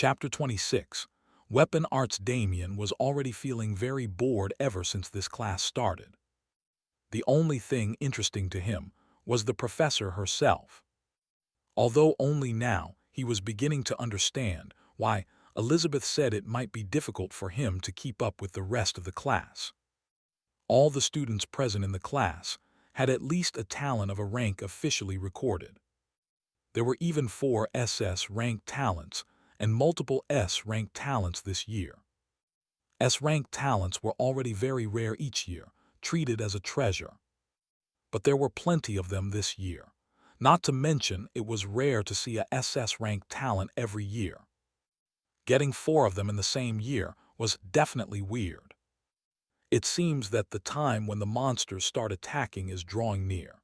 Chapter 26. Weapon Arts. Damian was already feeling very bored ever since this class started. The only thing interesting to him was the professor herself. Although only now he was beginning to understand why Elizabeth said it might be difficult for him to keep up with the rest of the class. All the students present in the class had at least a talent of a rank officially recorded. There were even 4 SS-ranked talents and multiple S-ranked talents this year. S-ranked talents were already very rare each year, treated as a treasure. But there were plenty of them this year. Not to mention, it was rare to see a SS-ranked talent every year. Getting 4 of them in the same year was definitely weird. It seems that the time when the monsters start attacking is drawing near.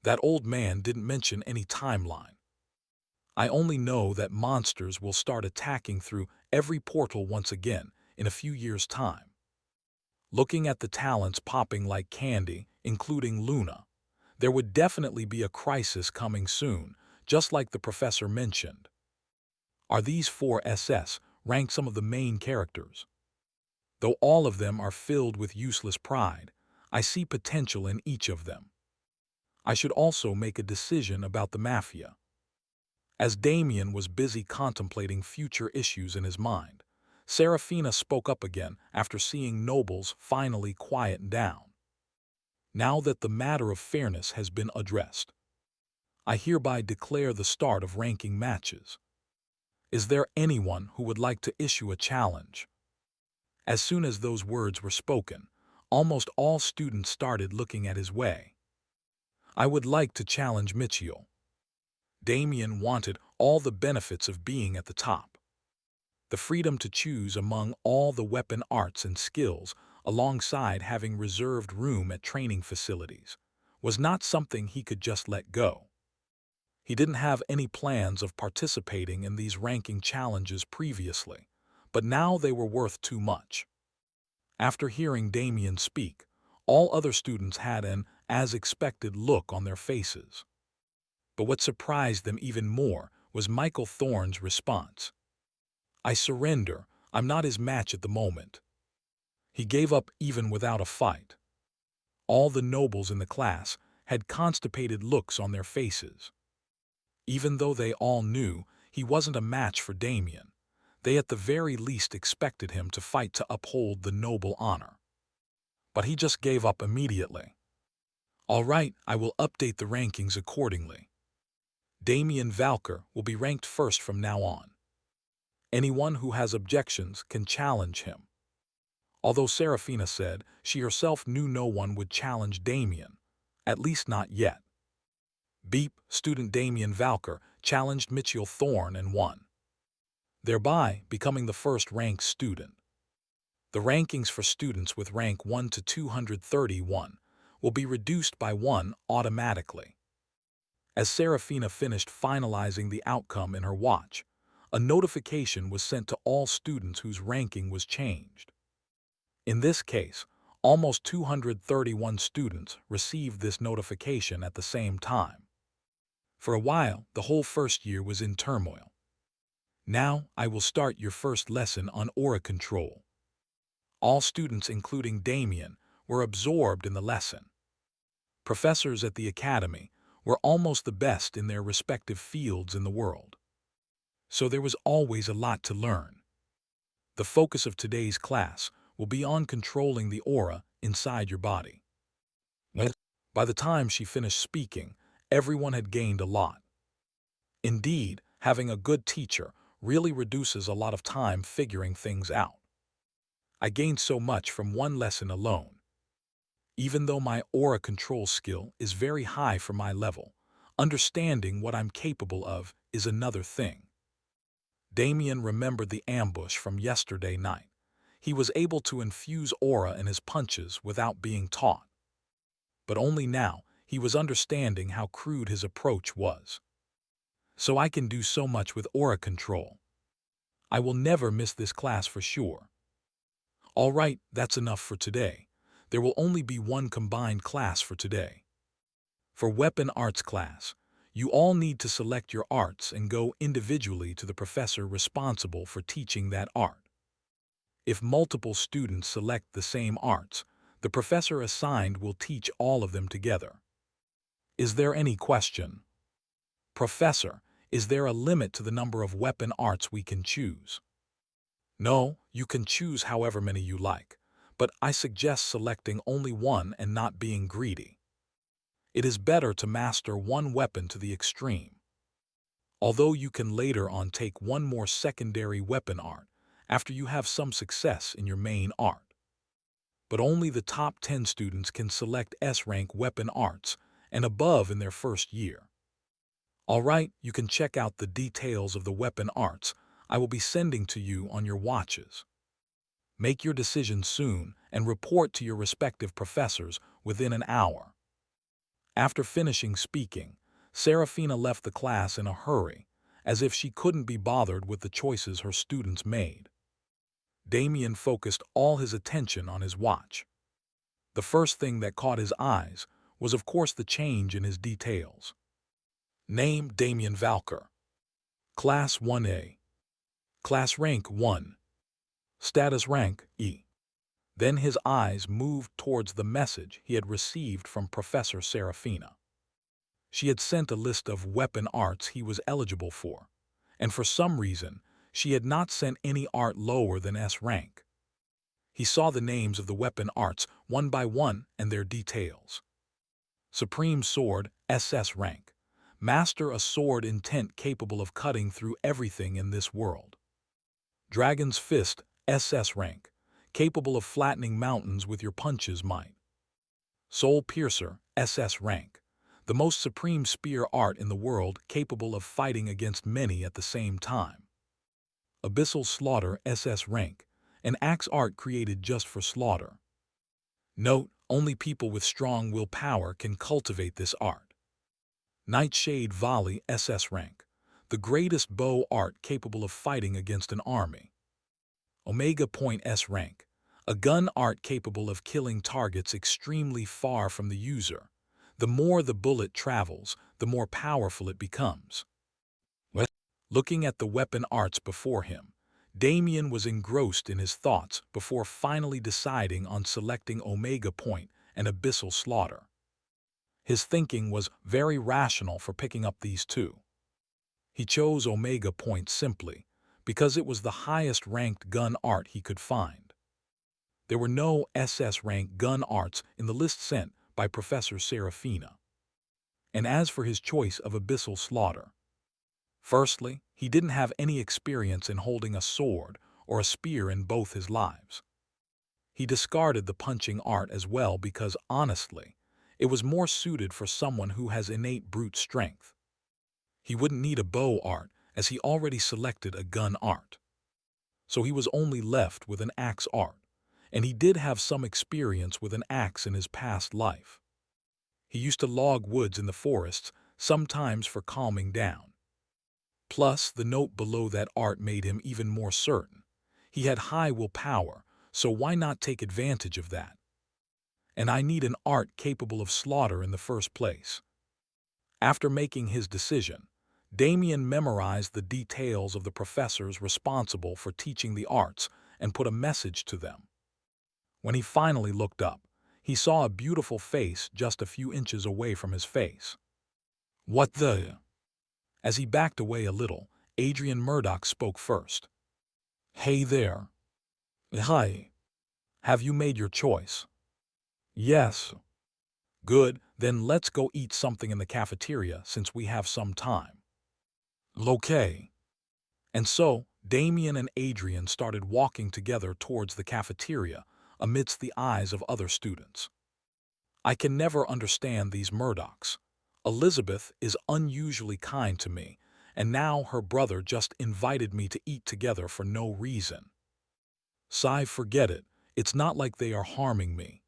That old man didn't mention any timeline. I only know that monsters will start attacking through every portal once again in a few years' time. Looking at the talents popping like candy, including Luna, there would definitely be a crisis coming soon, just like the professor mentioned. Are these 4 SS ranked some of the main characters? Though all of them are filled with useless pride, I see potential in each of them. I should also make a decision about the Mafia. As Damian was busy contemplating future issues in his mind, Serafina spoke up again after seeing nobles finally quieten down. Now that the matter of fairness has been addressed, I hereby declare the start of ranking matches. Is there anyone who would like to issue a challenge? As soon as those words were spoken, almost all students started looking at his way. I would like to challenge Michiel. Damian wanted all the benefits of being at the top. The freedom to choose among all the weapon arts and skills, alongside having reserved room at training facilities, was not something he could just let go. He didn't have any plans of participating in these ranking challenges previously, but now they were worth too much. After hearing Damian speak, all other students had an as-expected look on their faces. But what surprised them even more was Michael Thorne's response. "I surrender, I'm not his match at the moment." He gave up even without a fight. All the nobles in the class had constipated looks on their faces. Even though they all knew he wasn't a match for Damian, they at the very least expected him to fight to uphold the noble honor. But he just gave up immediately. "All right, I will update the rankings accordingly. Damian Valcor will be ranked first from now on. Anyone who has objections can challenge him." Although Serafina said she herself knew no one would challenge Damian, at least not yet. Beep, student Damian Valcor challenged Michiel Thorne and won, thereby becoming the first ranked student. The rankings for students with rank 1 to 231 will be reduced by 1 automatically. As Serafina finished finalizing the outcome in her watch, a notification was sent to all students whose ranking was changed. In this case, almost 231 students received this notification at the same time. For a while, the whole first year was in turmoil. Now, I will start your first lesson on aura control. All students, including Damian, were absorbed in the lesson. Professors at the academy were almost the best in their respective fields in the world. So there was always a lot to learn. The focus of today's class will be on controlling the aura inside your body. By the time she finished speaking, everyone had gained a lot. Indeed, having a good teacher really reduces a lot of time figuring things out. I gained so much from one lesson alone. Even though my aura control skill is very high for my level, understanding what I'm capable of is another thing. Damian remembered the ambush from yesterday night. He was able to infuse aura in his punches without being taught. But only now he was understanding how crude his approach was. So I can do so much with aura control. I will never miss this class for sure. All right, that's enough for today. There will only be one combined class for today. For Weapon Arts class, You all need to select your arts and go individually to the professor responsible for teaching that art. If multiple students select the same arts, the professor assigned will teach all of them together. Is there any question? Professor, is there a limit to the number of weapon arts we can choose? No, you can choose however many you like, but I suggest selecting only one and not being greedy. It is better to master one weapon to the extreme. Although you can later on take one more secondary weapon art after you have some success in your main art. But only the top 10 students can select S-rank weapon arts and above in their first year. Alright, you can check out the details of the weapon arts I will be sending to you on your watches. Make your decision soon and report to your respective professors within an hour. After finishing speaking, Serafina left the class in a hurry, as if she couldn't be bothered with the choices her students made. Damian focused all his attention on his watch. The first thing that caught his eyes was of course the change in his details. Name Damian Valcor. Class 1A. Class rank 1. Status rank E. Then his eyes moved towards the message he had received from Professor Serafina. She had sent a list of weapon arts he was eligible for, and for some reason, she had not sent any art lower than S rank. He saw the names of the weapon arts one by one and their details. Supreme Sword, SS rank. Master a sword intent capable of cutting through everything in this world. Dragon's Fist, SS rank. Capable of flattening mountains with your punches might. Soul Piercer, SS rank. The most supreme spear art in the world capable of fighting against many at the same time. Abyssal Slaughter, SS rank. An axe art created just for slaughter. Note, only people with strong willpower can cultivate this art. Nightshade Volley, SS rank. The greatest bow art capable of fighting against an army. Omega Point S rank. A gun art capable of killing targets extremely far from the user. The more the bullet travels, the more powerful it becomes. Looking at the weapon arts before him, Damian was engrossed in his thoughts before finally deciding on selecting Omega Point and Abyssal Slaughter. His thinking was very rational for picking up these two. He chose Omega Point simply because it was the highest-ranked gun art he could find. There were no SS-rank gun arts in the list sent by Professor Serafina. And as for his choice of Abyssal Slaughter, firstly, he didn't have any experience in holding a sword or a spear in both his lives. He discarded the punching art as well because, honestly, it was more suited for someone who has innate brute strength. He wouldn't need a bow art as he already selected a gun art. So he was only left with an axe art, and he did have some experience with an axe in his past life. He used to log woods in the forests, sometimes for calming down. Plus, the note below that art made him even more certain. He had high willpower, so why not take advantage of that? And I need an art capable of slaughter in the first place. After making his decision, Damian memorized the details of the professors responsible for teaching the arts and put a message to them. When he finally looked up, he saw a beautiful face just a few inches away from his face. What the? As he backed away a little, Adrian Murdoch spoke first. Hey there. Hi. Have you made your choice? Yes. Good, then let's go eat something in the cafeteria since we have some time. Okay. And so, Damian and Adrian started walking together towards the cafeteria amidst the eyes of other students. I can never understand these Murdochs. Elizabeth is unusually kind to me, and now her brother just invited me to eat together for no reason. Sai, forget it. It's not like they are harming me.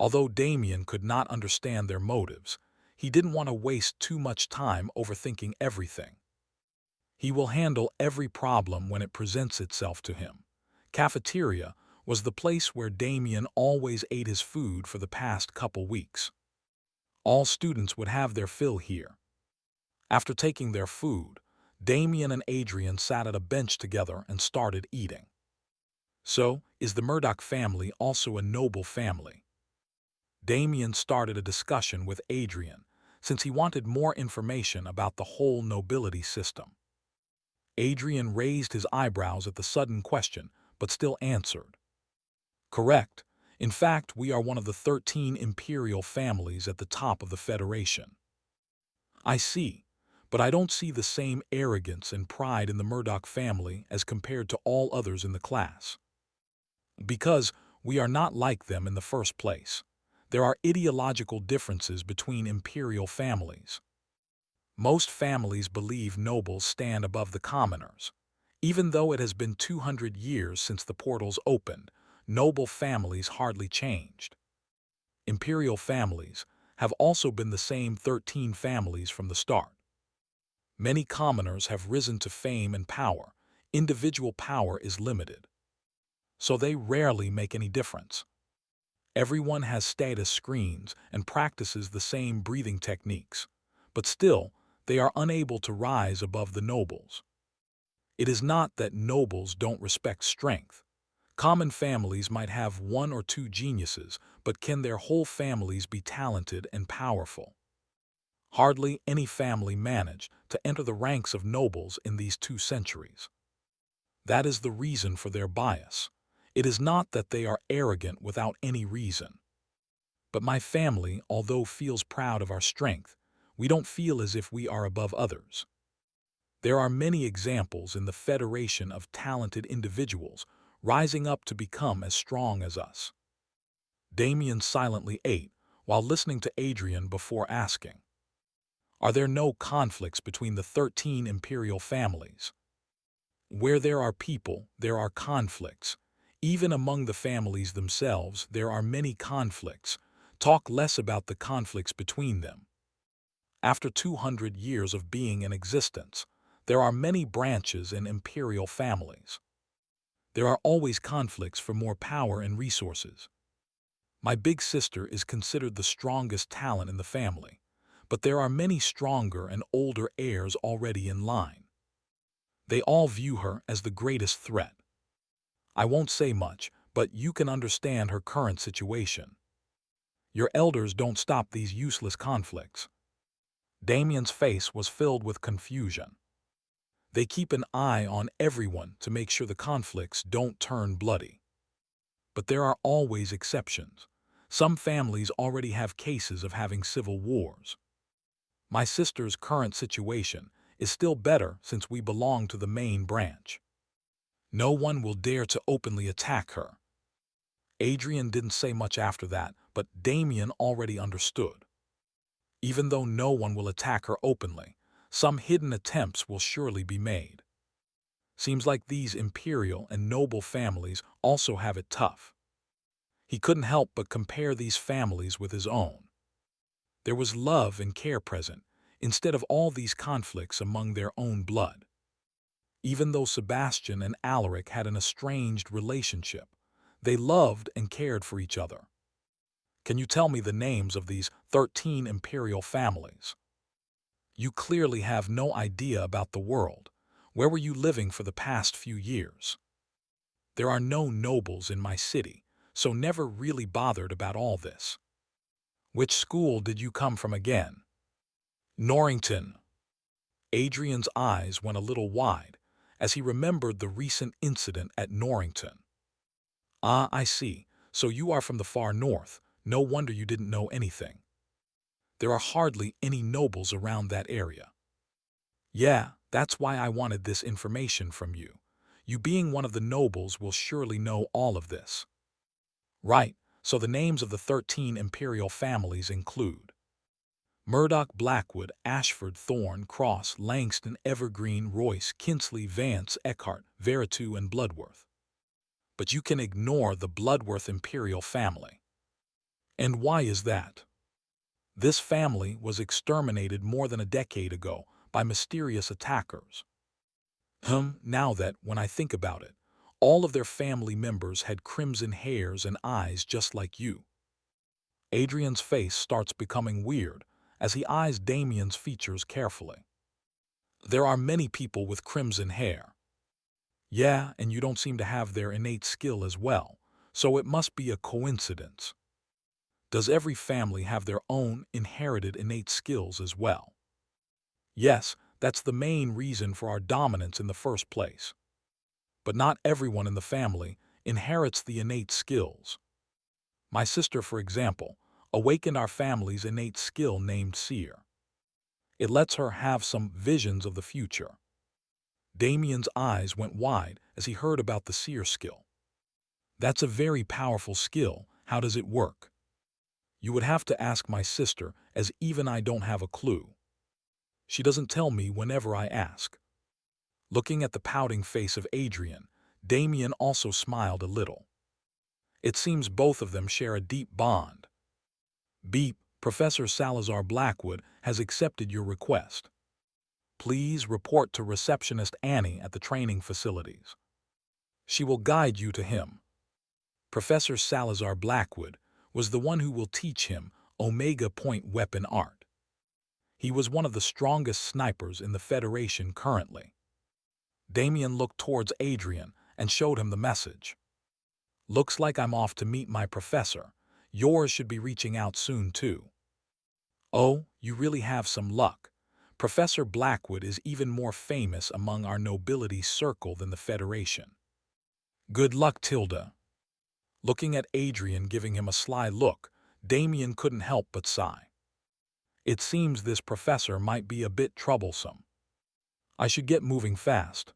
Although Damian could not understand their motives, he didn't want to waste too much time overthinking everything. He will handle every problem when it presents itself to him. Cafeteria was the place where Damian always ate his food for the past couple weeks. All students would have their fill here. After taking their food, Damian and Adrian sat at a bench together and started eating. So, is the Murdoch family also a noble family? Damian started a discussion with Adrian, since he wanted more information about the whole nobility system. Adrian raised his eyebrows at the sudden question, but still answered. Correct. In fact, we are one of the 13 imperial families at the top of the Federation. I see, but I don't see the same arrogance and pride in the Murdoch family as compared to all others in the class. Because we are not like them in the first place. There are ideological differences between imperial families. Most families believe nobles stand above the commoners. Even though it has been 200 years since the portals opened, noble families hardly changed. Imperial families have also been the same 13 families from the start. Many commoners have risen to fame and power. Individual power is limited. So they rarely make any difference. Everyone has status screens and practices the same breathing techniques, but still, they are unable to rise above the nobles. It is not that nobles don't respect strength. Common families might have one or two geniuses, but can their whole families be talented and powerful? Hardly any family managed to enter the ranks of nobles in these 2 centuries. That is the reason for their bias. It is not that they are arrogant without any reason. But my family, although feels proud of our strength, we don't feel as if we are above others. There are many examples in the Federation of talented individuals rising up to become as strong as us. Damian silently ate while listening to Adrian before asking, are there no conflicts between the 13 imperial families? Where there are people, there are conflicts. Even among the families themselves, there are many conflicts. Talk less about the conflicts between them. After 200 years of being in existence, there are many branches in imperial families. There are always conflicts for more power and resources. My big sister is considered the strongest talent in the family, but there are many stronger and older heirs already in line. They all view her as the greatest threat. I won't say much, but you can understand her current situation. Your elders don't stop these useless conflicts. Damian's face was filled with confusion. They keep an eye on everyone to make sure the conflicts don't turn bloody. But there are always exceptions. Some families already have cases of having civil wars. My sister's current situation is still better since we belong to the main branch. No one will dare to openly attack her. Adrian didn't say much after that, but Damian already understood. Even though no one will attack her openly, some hidden attempts will surely be made. Seems like these imperial and noble families also have it tough. He couldn't help but compare these families with his own. There was love and care present, instead of all these conflicts among their own blood. Even though Sebastian and Alaric had an estranged relationship, they loved and cared for each other. Can you tell me the names of these 13 imperial families? You clearly have no idea about the world. Where were you living for the past few years? There are no nobles in my city, so never really bothered about all this. Which school did you come from again? Norrington. Adrian's eyes went a little wide as he remembered the recent incident at Norrington. Ah, I see. So you are from the far north. No wonder you didn't know anything. There are hardly any nobles around that area. Yeah, that's why I wanted this information from you. You being one of the nobles will surely know all of this. Right, so the names of the 13 imperial families include Murdoch, Blackwood, Ashford, Thorne, Cross, Langston, Evergreen, Royce, Kinsley, Vance, Eckhart, Veritu, and Bloodworth. But you can ignore the Bloodworth imperial family. And why is that? This family was exterminated more than a decade ago by mysterious attackers. Now that, when I think about it, all of their family members had crimson hairs and eyes just like you. Adrian's face starts becoming weird as he eyes Damian's features carefully. There are many people with crimson hair. Yeah, and you don't seem to have their innate skill as well, so it must be a coincidence. Does every family have their own inherited innate skills as well? Yes, that's the main reason for our dominance in the first place. But not everyone in the family inherits the innate skills. My sister, for example, awakened our family's innate skill named seer. It lets her have some visions of the future. Damian's eyes went wide as he heard about the seer skill. That's a very powerful skill. How does it work? You would have to ask my sister, as even I don't have a clue. She doesn't tell me whenever I ask. Looking at the pouting face of Adrian, Damian also smiled a little. It seems both of them share a deep bond. Beep, Professor Salazar Blackwood has accepted your request. Please report to receptionist Annie at the training facilities. She will guide you to him. Professor Salazar Blackwood was the one who will teach him Omega Point weapon art. He was one of the strongest snipers in the Federation currently. Damian looked towards Adrian and showed him the message. Looks like I'm off to meet my professor. Yours should be reaching out soon too. Oh, you really have some luck. Professor Blackwood is even more famous among our nobility circle than the Federation. Good luck, Tilda. Looking at Adrian giving him a sly look, Damian couldn't help but sigh. It seems this professor might be a bit troublesome. I should get moving fast.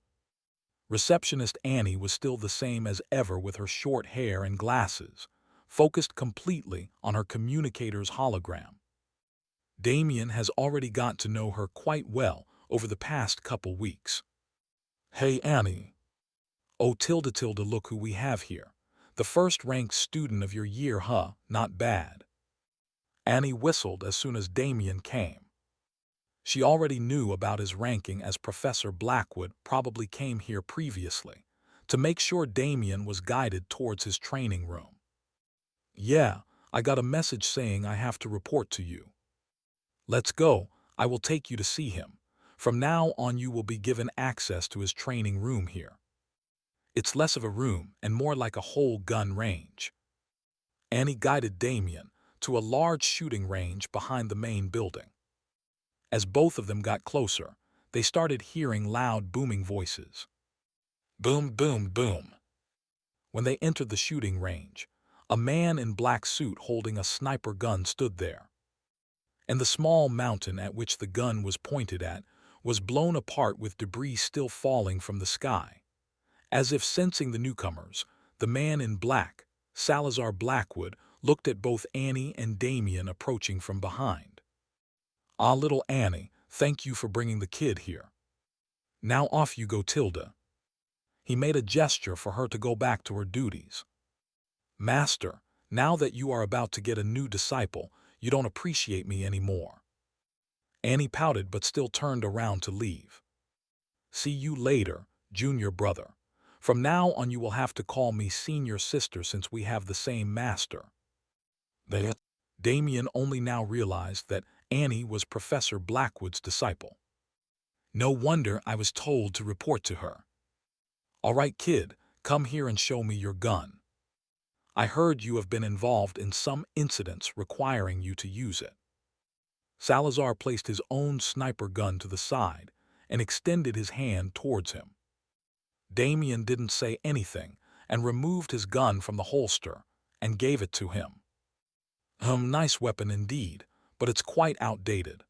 Receptionist Annie was still the same as ever with her short hair and glasses, focused completely on her communicator's hologram. Damian has already got to know her quite well over the past couple weeks. Hey Annie. Oh tilde, look who we have here. The first-ranked student of your year, huh? Not bad. Annie whistled as soon as Damian came. She already knew about his ranking as Professor Blackwood probably came here previously, to make sure Damian was guided towards his training room. Yeah, I got a message saying I have to report to you. Let's go, I will take you to see him. From now on you will be given access to his training room here. It's less of a room and more like a whole gun range. Annie guided Damian to a large shooting range behind the main building. As both of them got closer, they started hearing loud booming voices. Boom, boom, boom. When they entered the shooting range, a man in black suit holding a sniper gun stood there. And the small mountain at which the gun was pointed at was blown apart with debris still falling from the sky. As if sensing the newcomers, the man in black, Salazar Blackwood, looked at both Annie and Damian approaching from behind. Ah, little Annie, thank you for bringing the kid here. Now off you go, Tilda. He made a gesture for her to go back to her duties. Master, now that you are about to get a new disciple, you don't appreciate me anymore. Annie pouted but still turned around to leave. See you later, junior brother. From now on you will have to call me senior sister since we have the same master. Damian only now realized that Annie was Professor Blackwood's disciple. No wonder I was told to report to her. All right, kid, come here and show me your gun. I heard you have been involved in some incidents requiring you to use it. Salazar placed his own sniper gun to the side and extended his hand towards him. Damian didn't say anything and removed his gun from the holster and gave it to him. Nice weapon indeed, but it's quite outdated.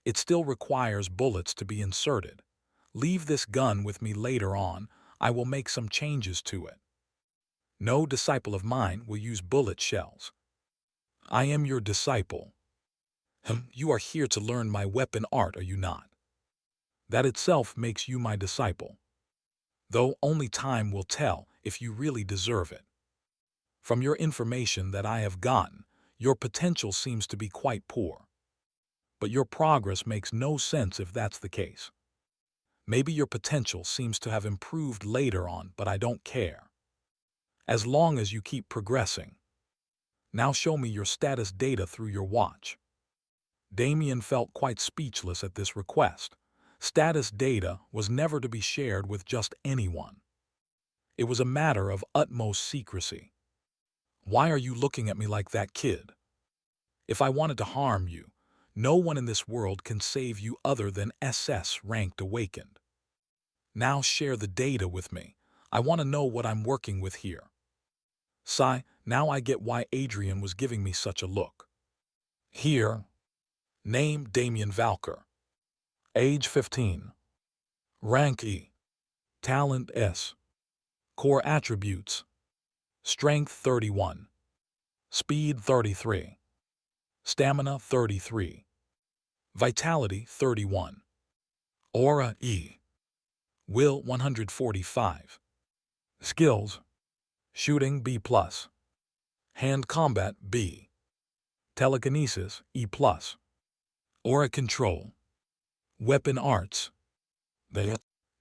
It still requires bullets to be inserted. Leave this gun with me later on, I will make some changes to it. No disciple of mine will use bullet shells. I am your disciple. You are here to learn my weapon art, are you not? That itself makes you my disciple. Though only time will tell if you really deserve it. From your information that I have gotten, your potential seems to be quite poor. But your progress makes no sense if that's the case. Maybe your potential seems to have improved later on, but I don't care. As long as you keep progressing. Now show me your status data through your watch. Damian felt quite speechless at this request. Status data was never to be shared with just anyone. It was a matter of utmost secrecy. Why are you looking at me like that, kid? If I wanted to harm you, no one in this world can save you other than SS-ranked awakened. Now share the data with me. I want to know what I'm working with here. Sigh, now I get why Adrian was giving me such a look. Here. Name Damian Valcor. Age 15. Rank E. Talent S. Core attributes. Strength 31. Speed 33. Stamina 33. Vitality 31. Aura E. Will 145. Skills. Shooting B+. Hand combat B. Telekinesis E+. Aura control. Weapon arts.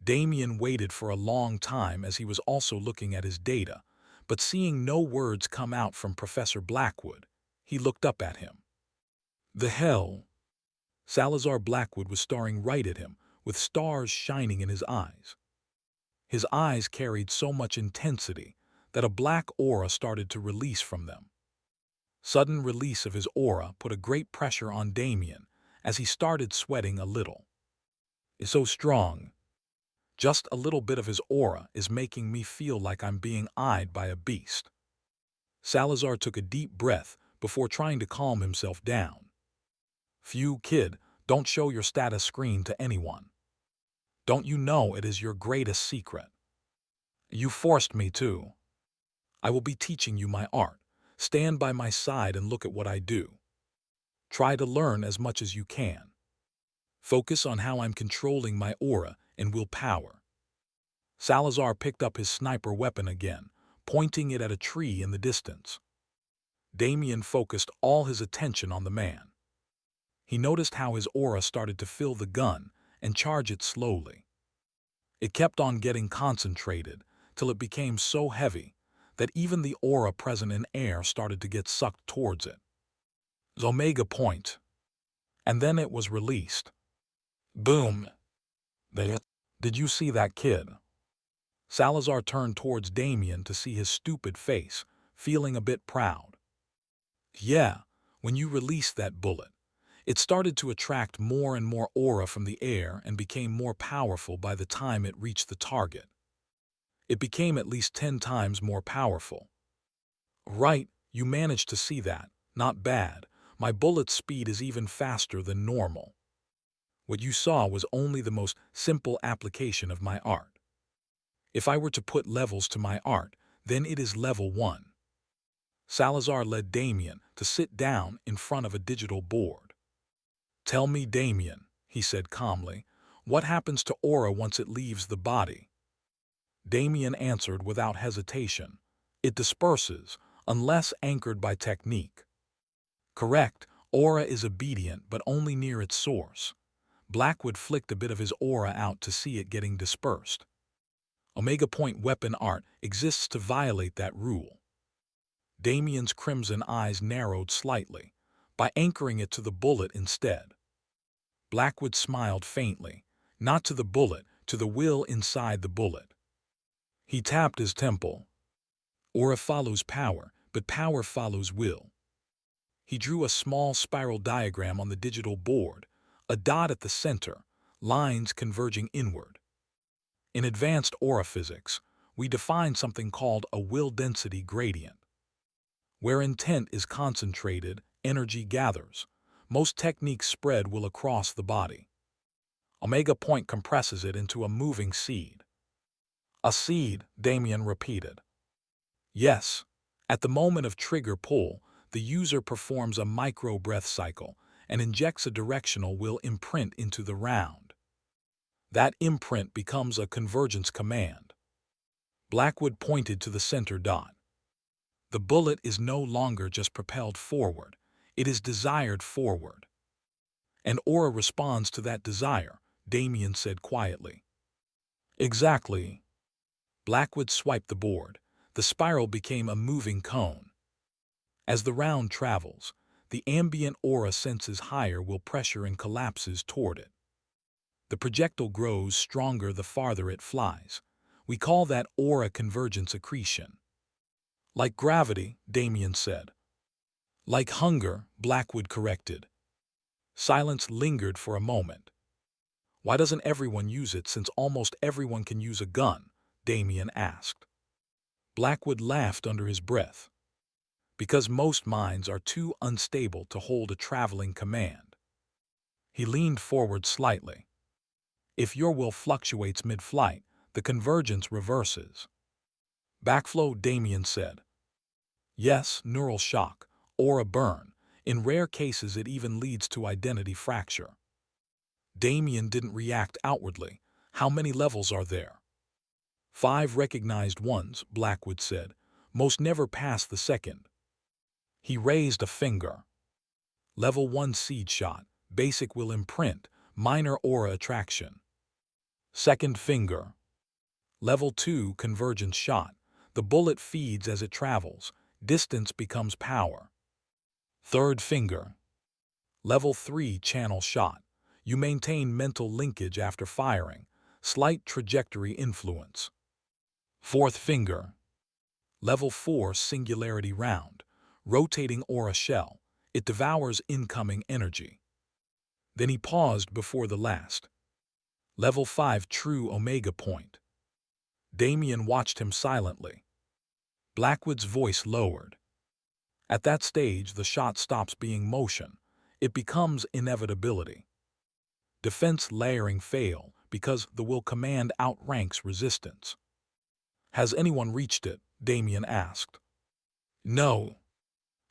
Damian waited for a long time as he was also looking at his data, but seeing no words come out from Professor Blackwood, he looked up at him. The hell? Salazar Blackwood was staring right at him, with stars shining in his eyes. His eyes carried so much intensity that a black aura started to release from them. Sudden release of his aura put a great pressure on Damian as he started sweating a little. It's so strong. Just a little bit of his aura is making me feel like I'm being eyed by a beast. Salazar took a deep breath before trying to calm himself down. Phew, kid, don't show your status screen to anyone. Don't you know it is your greatest secret? You forced me to. I will be teaching you my art. Stand by my side and look at what I do. Try to learn as much as you can. Focus on how I'm controlling my aura and willpower. Salazar picked up his sniper weapon again, pointing it at a tree in the distance. Damian focused all his attention on the man. He noticed how his aura started to fill the gun and charge it slowly. It kept on getting concentrated till it became so heavy that even the aura present in air started to get sucked towards it. Omega point. And then it was released. Boom. Did you see that, kid? Salazar turned towards Damian to see his stupid face, feeling a bit proud. Yeah, when you released that bullet, it started to attract more and more aura from the air and became more powerful by the time it reached the target. It became at least 10 times more powerful. Right, you managed to see that. Not bad. My bullet's speed is even faster than normal. What you saw was only the most simple application of my art. If I were to put levels to my art, then it is level 1. Salazar led Damian to sit down in front of a digital board. Tell me, Damian, he said calmly, what happens to aura once it leaves the body? Damian answered without hesitation. It disperses, unless anchored by technique. Correct, aura is obedient but only near its source. Blackwood flicked a bit of his aura out to see it getting dispersed. Omega Point weapon art exists to violate that rule. Damian's crimson eyes narrowed slightly, by anchoring it to the bullet instead. Blackwood smiled faintly, not to the bullet, to the will inside the bullet. He tapped his temple. Aura follows power, but power follows will. He drew a small spiral diagram on the digital board, a dot at the center, lines converging inward. In advanced aura physics, we define something called a will density gradient. Where intent is concentrated, energy gathers. Most techniques spread will across the body. Omega Point compresses it into a moving seed. A seed, Damian repeated. Yes, at the moment of trigger pull, the user performs a micro-breath cycle and injects a directional will imprint into the round. That imprint becomes a convergence command. Blackwood pointed to the center dot. The bullet is no longer just propelled forward, it is desired forward. And aura responds to that desire, Damian said quietly. Exactly. Blackwood swiped the board. The spiral became a moving cone. As the round travels, the ambient aura senses higher will pressure and collapses toward it. The projectile grows stronger the farther it flies. We call that aura convergence accretion. Like gravity, Damian said. Like hunger, Blackwood corrected. Silence lingered for a moment. Why doesn't everyone use it since almost everyone can use a gun? Damian asked. Blackwood laughed under his breath. Because most minds are too unstable to hold a traveling command. He leaned forward slightly. If your will fluctuates mid-flight, the convergence reverses. Backflow, Damian said. Yes, neural shock, or a burn. In rare cases it even leads to identity fracture. Damian didn't react outwardly. How many levels are there? 5 recognized ones, Blackwood said. Most never pass the second. He raised a finger. Level 1 seed shot, basic will imprint, minor aura attraction. Second finger. Level 2 convergence shot. The bullet feeds as it travels. Distance becomes power. Third finger. Level 3 channel shot. You maintain mental linkage after firing. Slight trajectory influence. Fourth finger. Level 4 singularity round. Rotating aura shell. It devours incoming energy. Then he paused before the last. Level 5 true omega point. Damian watched him silently. Blackwood's voice lowered. At that stage, the shot stops being motion. It becomes inevitability. Defense layering fail because the will command outranks resistance. Has anyone reached it? Damian asked. No.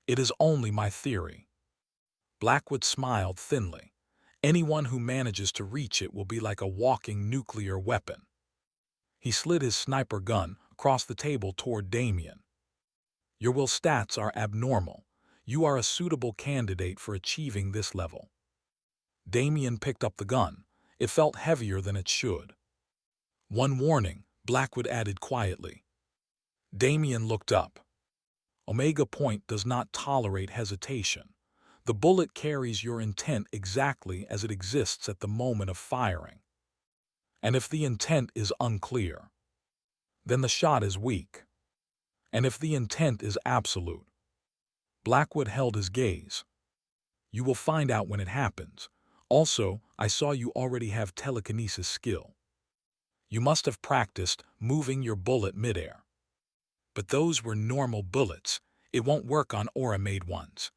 It is only my theory. Blackwood smiled thinly. Anyone who manages to reach it will be like a walking nuclear weapon. He slid his sniper gun across the table toward Damian. Your will stats are abnormal. You are a suitable candidate for achieving this level. Damian picked up the gun. It felt heavier than it should. One warning, Blackwood added quietly. Damian looked up. Omega Point does not tolerate hesitation. The bullet carries your intent exactly as it exists at the moment of firing. And if the intent is unclear, then the shot is weak. And if the intent is absolute, Blackwood held his gaze. You will find out when it happens. Also, I saw you already have telekinesis skill. You must have practiced moving your bullet midair. But those were normal bullets. It won't work on aura-made ones.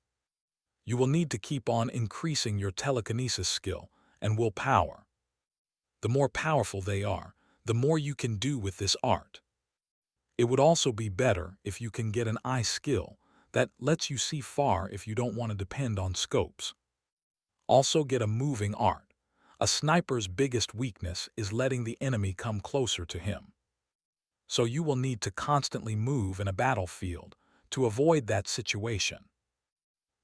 You will need to keep on increasing your telekinesis skill and willpower. The more powerful they are, the more you can do with this art. It would also be better if you can get an eye skill that lets you see far if you don't want to depend on scopes. Also get a moving art. A sniper's biggest weakness is letting the enemy come closer to him. So you will need to constantly move in a battlefield to avoid that situation.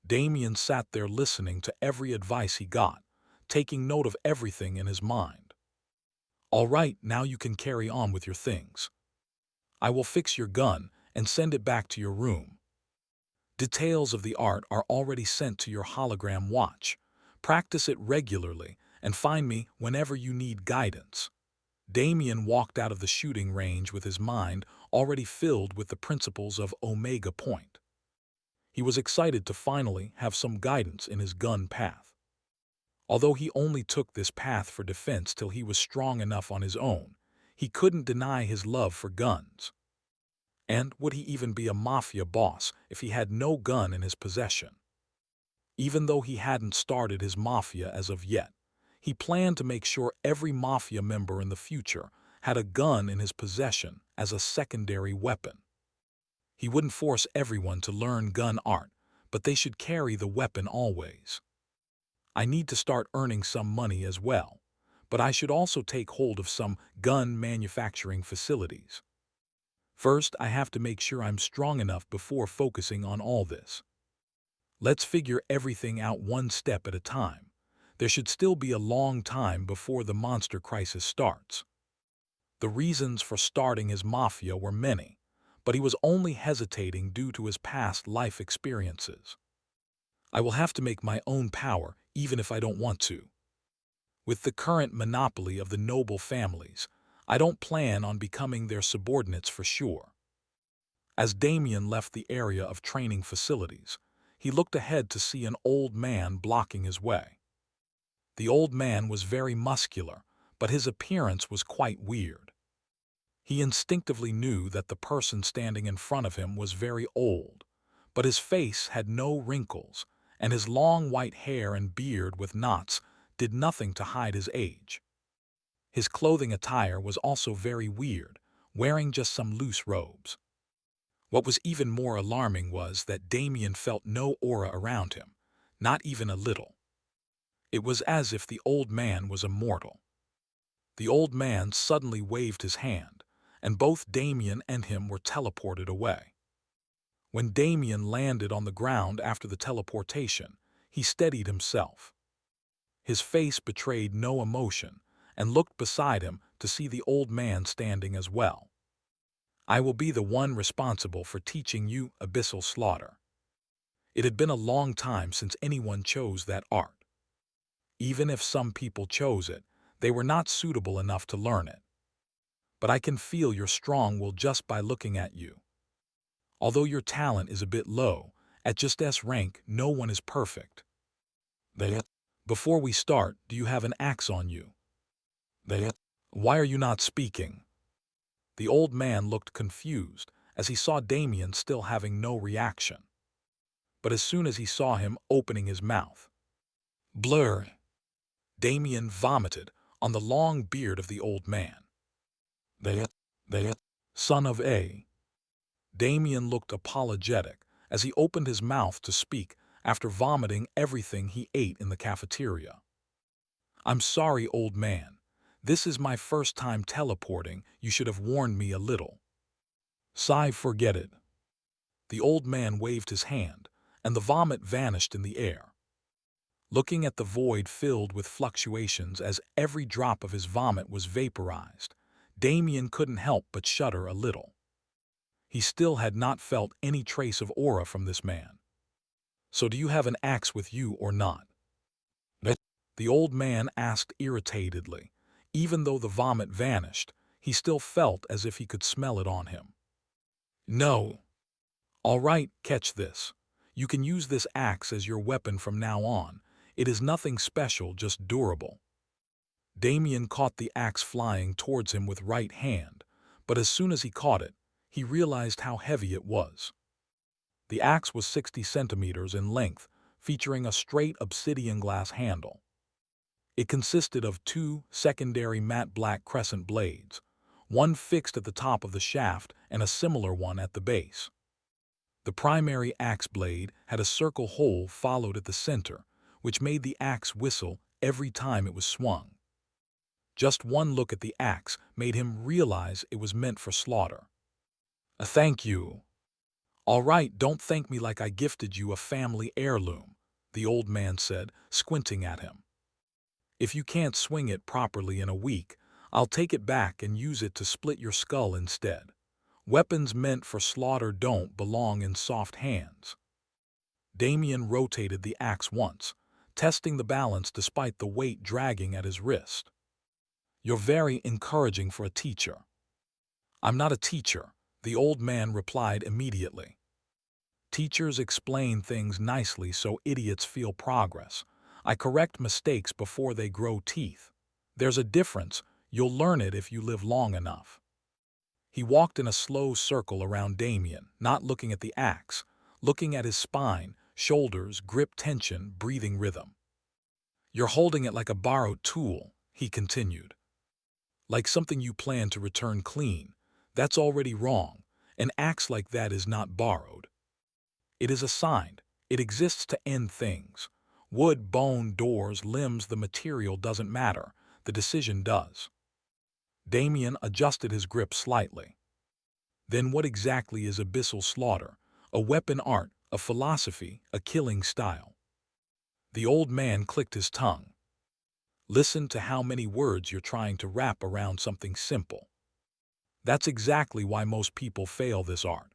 Damian sat there listening to every advice he got, taking note of everything in his mind. All right, now you can carry on with your things. I will fix your gun and send it back to your room. Details of the art are already sent to your hologram watch. Practice it regularly and find me whenever you need guidance. Damian walked out of the shooting range with his mind already filled with the principles of Omega Point. He was excited to finally have some guidance in his gun path. Although he only took this path for defense till he was strong enough on his own, he couldn't deny his love for guns. And would he even be a mafia boss if he had no gun in his possession? Even though he hadn't started his mafia as of yet, he planned to make sure every mafia member in the future had a gun in his possession as a secondary weapon. He wouldn't force everyone to learn gun art, but they should carry the weapon always. I need to start earning some money as well, but I should also take hold of some gun manufacturing facilities. First, I have to make sure I'm strong enough before focusing on all this. Let's figure everything out one step at a time. There should still be a long time before the monster crisis starts. The reasons for starting his mafia were many, but he was only hesitating due to his past life experiences. I will have to make my own power even if I don't want to. With the current monopoly of the noble families, I don't plan on becoming their subordinates for sure. As Damian left the area of training facilities, he looked ahead to see an old man blocking his way. The old man was very muscular, but his appearance was quite weird. He instinctively knew that the person standing in front of him was very old, but his face had no wrinkles, and his long white hair and beard with knots did nothing to hide his age. His clothing attire was also very weird, wearing just some loose robes. What was even more alarming was that Damian felt no aura around him, not even a little. It was as if the old man was immortal. The old man suddenly waved his hand, and both Damian and him were teleported away. When Damian landed on the ground after the teleportation, he steadied himself. His face betrayed no emotion, and looked beside him to see the old man standing as well. I will be the one responsible for teaching you abyssal slaughter. It had been a long time since anyone chose that art. Even if some people chose it, they were not suitable enough to learn it. But I can feel your strong will just by looking at you. Although your talent is a bit low, at just S rank, no one is perfect. Before we start, do you have an axe on you? Why are you not speaking? The old man looked confused as he saw Damian still having no reaction. But as soon as he saw him opening his mouth, blur, Damian vomited on the long beard of the old man. Son of a. Damian looked apologetic as he opened his mouth to speak after vomiting everything he ate in the cafeteria. I'm sorry, old man. This is my first time teleporting. You should have warned me a little. Sigh, forget it. The old man waved his hand, and the vomit vanished in the air. Looking at the void filled with fluctuations as every drop of his vomit was vaporized, Damian couldn't help but shudder a little. He still had not felt any trace of aura from this man. So do you have an axe with you or not? The old man asked irritatedly. Even though the vomit vanished, he still felt as if he could smell it on him. No. All right, catch this. You can use this axe as your weapon from now on. It is nothing special, just durable. Damian caught the axe flying towards him with right hand, but as soon as he caught it, he realized how heavy it was. The axe was 60 centimeters in length, featuring a straight obsidian glass handle. It consisted of two secondary matte black crescent blades, one fixed at the top of the shaft and a similar one at the base. The primary axe blade had a circle hole followed at the center, which made the axe whistle every time it was swung. Just one look at the axe made him realize it was meant for slaughter. Thank you. All right, don't thank me like I gifted you a family heirloom, the old man said, squinting at him. If you can't swing it properly in a week, I'll take it back and use it to split your skull instead. Weapons meant for slaughter don't belong in soft hands. Damian rotated the axe once, testing the balance despite the weight dragging at his wrist. You're very encouraging for a teacher. I'm not a teacher, the old man replied immediately. Teachers explain things nicely so idiots feel progress. I correct mistakes before they grow teeth. There's a difference. You'll learn it if you live long enough. He walked in a slow circle around Damian, not looking at the axe, looking at his spine, shoulders, grip tension, breathing rhythm. You're holding it like a borrowed tool, he continued. Like something you plan to return clean. That's already wrong. An axe like that is not borrowed. It is assigned. It exists to end things. Wood, bone, doors, limbs, the material doesn't matter. The decision does. Damian adjusted his grip slightly. Then what exactly is abyssal slaughter? A weapon art, a philosophy, a killing style. The old man clicked his tongue. Listen to how many words you're trying to wrap around something simple. That's exactly why most people fail this art.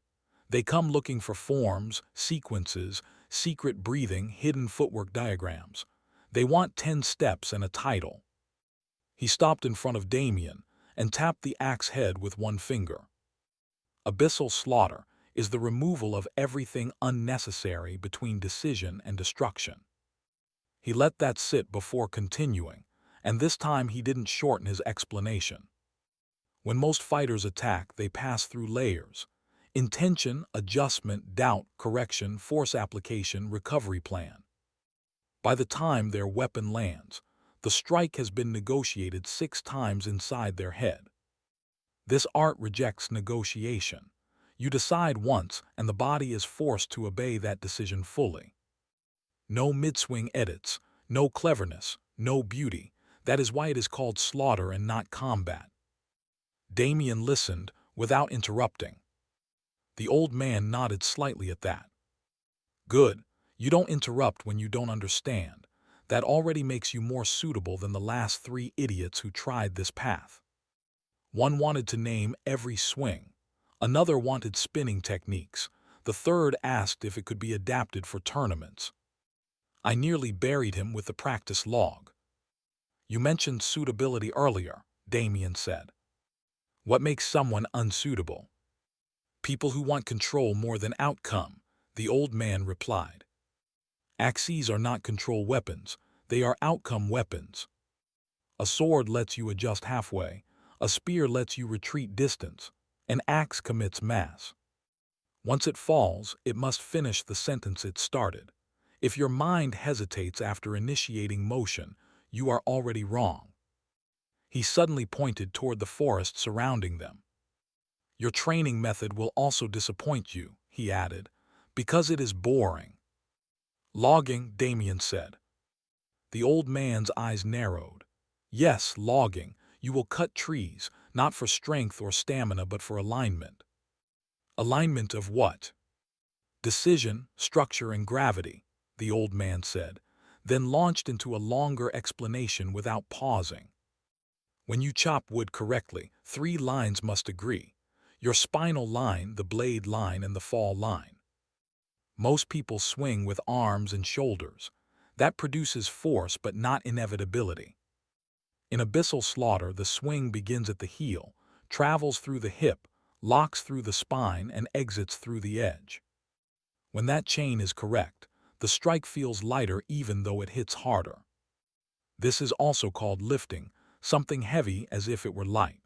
They come looking for forms, sequences, secret breathing, hidden footwork diagrams. They want 10 steps and a title. He stopped in front of Damian and tapped the axe head with one finger. Abyssal slaughter is the removal of everything unnecessary between decision and destruction. He let that sit before continuing, and this time he didn't shorten his explanation. When most fighters attack, they pass through layers: intention, adjustment, doubt, correction, force application, recovery plan. By the time their weapon lands, the strike has been negotiated 6 times inside their head. This art rejects negotiation. You decide once, and the body is forced to obey that decision fully. No mid-swing edits, no cleverness, no beauty. That is why it is called slaughter and not combat. Damian listened without interrupting. The old man nodded slightly at that. Good. You don't interrupt when you don't understand. That already makes you more suitable than the last 3 idiots who tried this path. One wanted to name every swing. Another wanted spinning techniques. The third asked if it could be adapted for tournaments. I nearly buried him with the practice log. You mentioned suitability earlier, Damian said. What makes someone unsuitable? People who want control more than outcome, the old man replied. Axes are not control weapons, they are outcome weapons. A sword lets you adjust halfway, a spear lets you retreat distance, an axe commits mass. Once it falls, it must finish the sentence it started. If your mind hesitates after initiating motion, you are already wrong. He suddenly pointed toward the forest surrounding them. Your training method will also disappoint you, he added, because it is boring. Logging, Damian said. The old man's eyes narrowed. Yes, logging. You will cut trees, not for strength or stamina, but for alignment. Alignment of what? Decision, structure, and gravity, the old man said, then launched into a longer explanation without pausing. When you chop wood correctly, 3 lines must agree: your spinal line, the blade line, and the fall line. Most people swing with arms and shoulders. That produces force but not inevitability. In abyssal slaughter, the swing begins at the heel, travels through the hip, locks through the spine, and exits through the edge. When that chain is correct, the strike feels lighter even though it hits harder. This is also called lifting, something heavy as if it were light.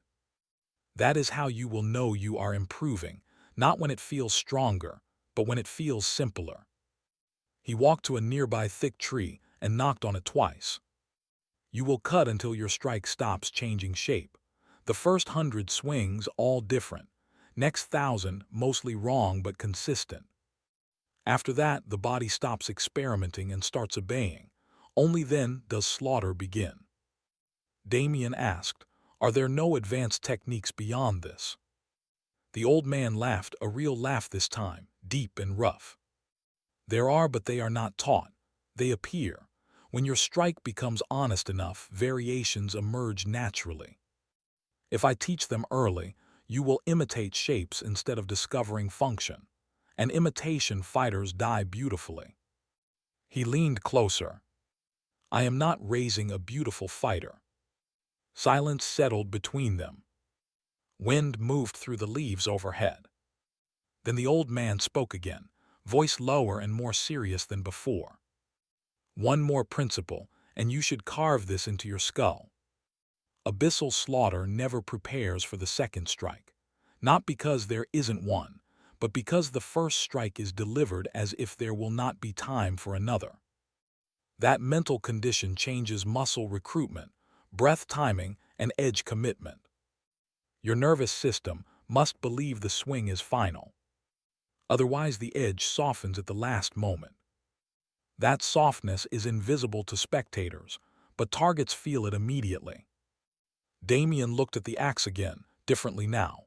That is how you will know you are improving, not when it feels stronger, but when it feels simpler. He walked to a nearby thick tree and knocked on it twice. You will cut until your strike stops changing shape. The first 100 swings, all different. Next 1,000, mostly wrong but consistent. After that, the body stops experimenting and starts obeying. Only then does slaughter begin. Damian asked, are there no advanced techniques beyond this? The old man laughed, a real laugh this time, deep and rough. There are, but they are not taught. They appear. When your strike becomes honest enough, variations emerge naturally. If I teach them early, you will imitate shapes instead of discovering function. And imitation fighters die beautifully. He leaned closer. I am not raising a beautiful fighter. Silence settled between them. Wind moved through the leaves overhead. Then the old man spoke again, voice lower and more serious than before. One more principle, and you should carve this into your skull. Abyssal slaughter never prepares for the second strike. Not because there isn't one, but because the first strike is delivered as if there will not be time for another. That mental condition changes muscle recruitment, breath timing, and edge commitment. Your nervous system must believe the swing is final. Otherwise, the edge softens at the last moment. That softness is invisible to spectators, but targets feel it immediately. Damian looked at the axe again, differently now.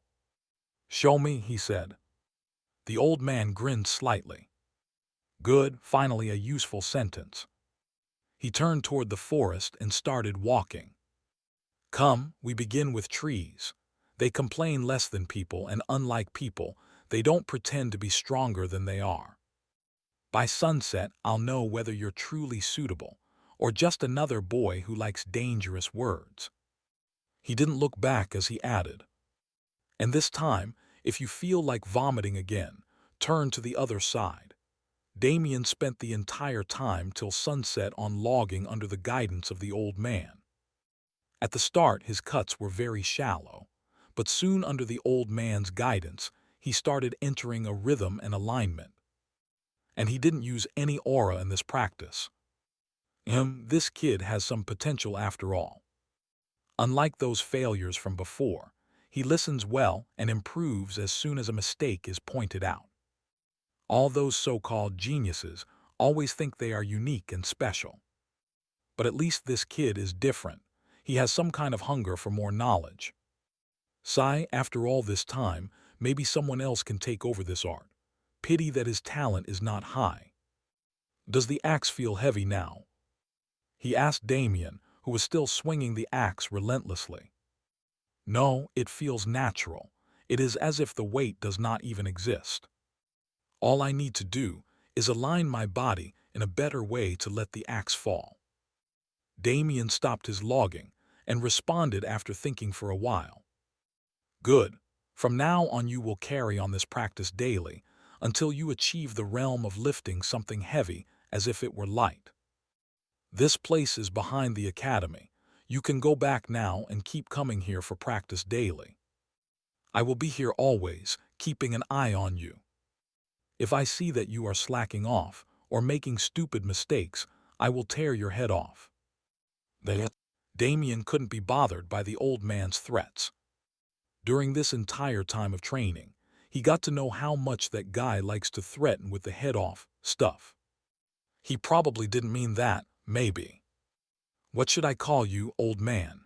Show me, he said. The old man grinned slightly. Good, finally a useful sentence. He turned toward the forest and started walking. Come, we begin with trees. They complain less than people, and unlike people, they don't pretend to be stronger than they are. By sunset, I'll know whether you're truly suitable, or just another boy who likes dangerous words. He didn't look back as he added, "And this time, if you feel like vomiting again, turn to the other side." Damian spent the entire time till sunset on logging under the guidance of the old man. At the start, his cuts were very shallow, but soon under the old man's guidance, he started entering a rhythm and alignment. And he didn't use any aura in this practice. This kid has some potential after all. Unlike those failures from before, he listens well and improves as soon as a mistake is pointed out. All those so-called geniuses always think they are unique and special. But at least this kid is different. He has some kind of hunger for more knowledge. After all this time, maybe someone else can take over this art. Pity that his talent is not high. Does the axe feel heavy now? He asked Damian, who was still swinging the axe relentlessly. No, it feels natural. It is as if the weight does not even exist. All I need to do is align my body in a better way to let the axe fall. Damian stopped his logging and responded after thinking for a while. Good. From now on you will carry on this practice daily until you achieve the realm of lifting something heavy as if it were light. This place is behind the academy. You can go back now and keep coming here for practice daily. I will be here always, keeping an eye on you. If I see that you are slacking off or making stupid mistakes, I will tear your head off. Damian couldn't be bothered by the old man's threats. During this entire time of training, he got to know how much that guy likes to threaten with the head off stuff. He probably didn't mean that, maybe. What should I call you, old man?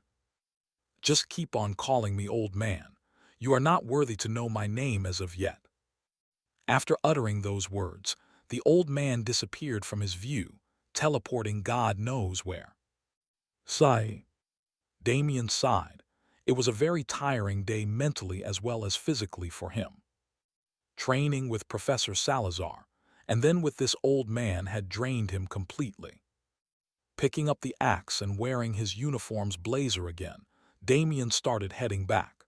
Just keep on calling me old man. You are not worthy to know my name as of yet. After uttering those words, the old man disappeared from his view, teleporting God knows where. Sigh. Damian sighed. It was a very tiring day mentally as well as physically for him. Training with Professor Salazar, and then with this old man had drained him completely. Picking up the axe and wearing his uniform's blazer again, Damian started heading back.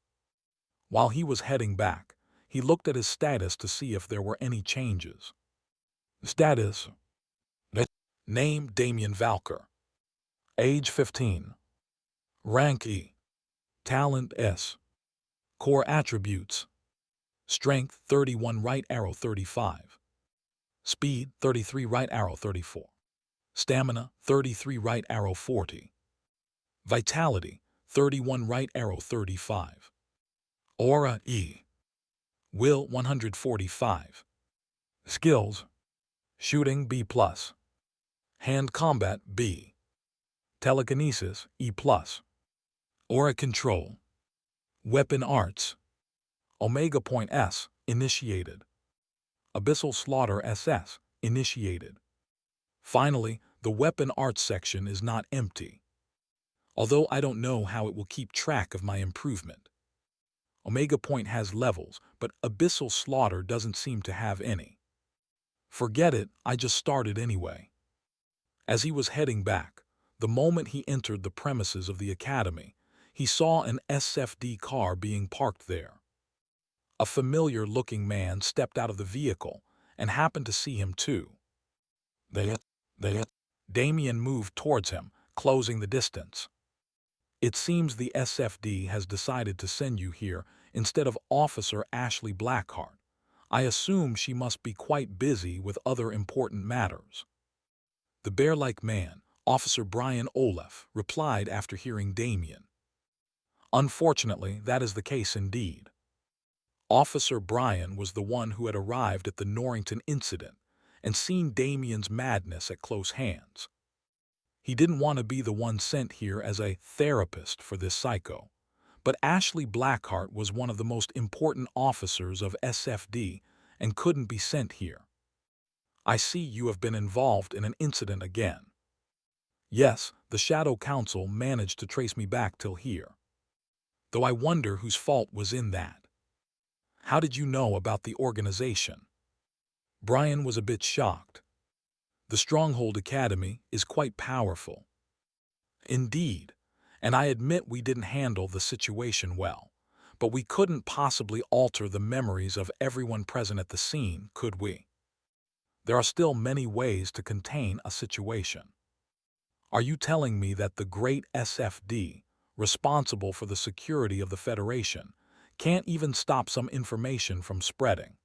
While he was heading back, he looked at his status to see if there were any changes. Status. Name Damian Valcor. Age 15. Rank E. Talent S. Core attributes. Strength 31 right arrow 35. Speed 33 right arrow 34. Stamina 33 right arrow 40. Vitality 31 right arrow 35. Aura E. Will 145. Skills. Shooting B+. Hand combat B. Telekinesis E+. Aura control. Weapon arts. Omega Point S. Initiated. Abyssal Slaughter SS. Initiated. Finally, the weapon arts section is not empty. Although I don't know how it will keep track of my improvement. Omega Point has levels, but Abyssal Slaughter doesn't seem to have any. Forget it, I just started anyway. As he was heading back, the moment he entered the premises of the academy, he saw an SFD car being parked there. A familiar-looking man stepped out of the vehicle and happened to see him too. Damian moved towards him, closing the distance. It seems the SFD has decided to send you here instead of Officer Ashley Blackheart. I assume she must be quite busy with other important matters. The bear-like man, Officer Brian Olaf, replied after hearing Damian. Unfortunately, that is the case indeed. Officer Brian was the one who had arrived at the Norrington incident and seen Damian's madness at close hands. He didn't want to be the one sent here as a therapist for this psycho, but Ashley Blackheart was one of the most important officers of SFD and couldn't be sent here. I see you have been involved in an incident again. Yes, the Shadow Council managed to trace me back till here. Though I wonder whose fault was in that. How did you know about the organization? Brian was a bit shocked. The Stronghold Academy is quite powerful. Indeed, And I admit we didn't handle the situation well. But we couldn't possibly alter the memories of everyone present at the scene, could we? There are still many ways to contain a situation. Are you telling me that the great SFD, responsible for the security of the Federation, can't even stop some information from spreading?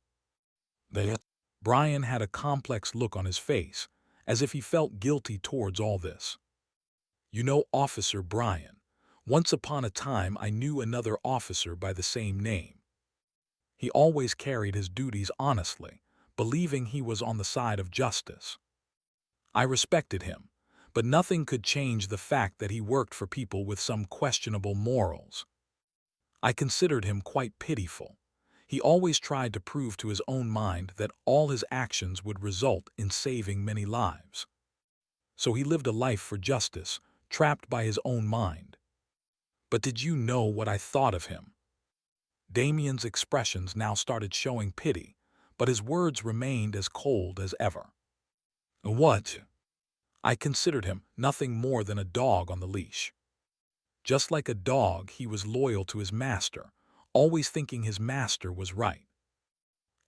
Brian had a complex look on his face, as if he felt guilty towards all this. You know, Officer Brian, once upon a time I knew another officer by the same name. He always carried his duties honestly, believing he was on the side of justice. I respected him, but nothing could change the fact that he worked for people with some questionable morals. I considered him quite pitiful. He always tried to prove to his own mind that all his actions would result in saving many lives. So he lived a life for justice, trapped by his own mind. But did you know what I thought of him? Damian's expressions now started showing pity, but his words remained as cold as ever. What? I considered him nothing more than a dog on the leash. Just like a dog, he was loyal to his master, always thinking his master was right.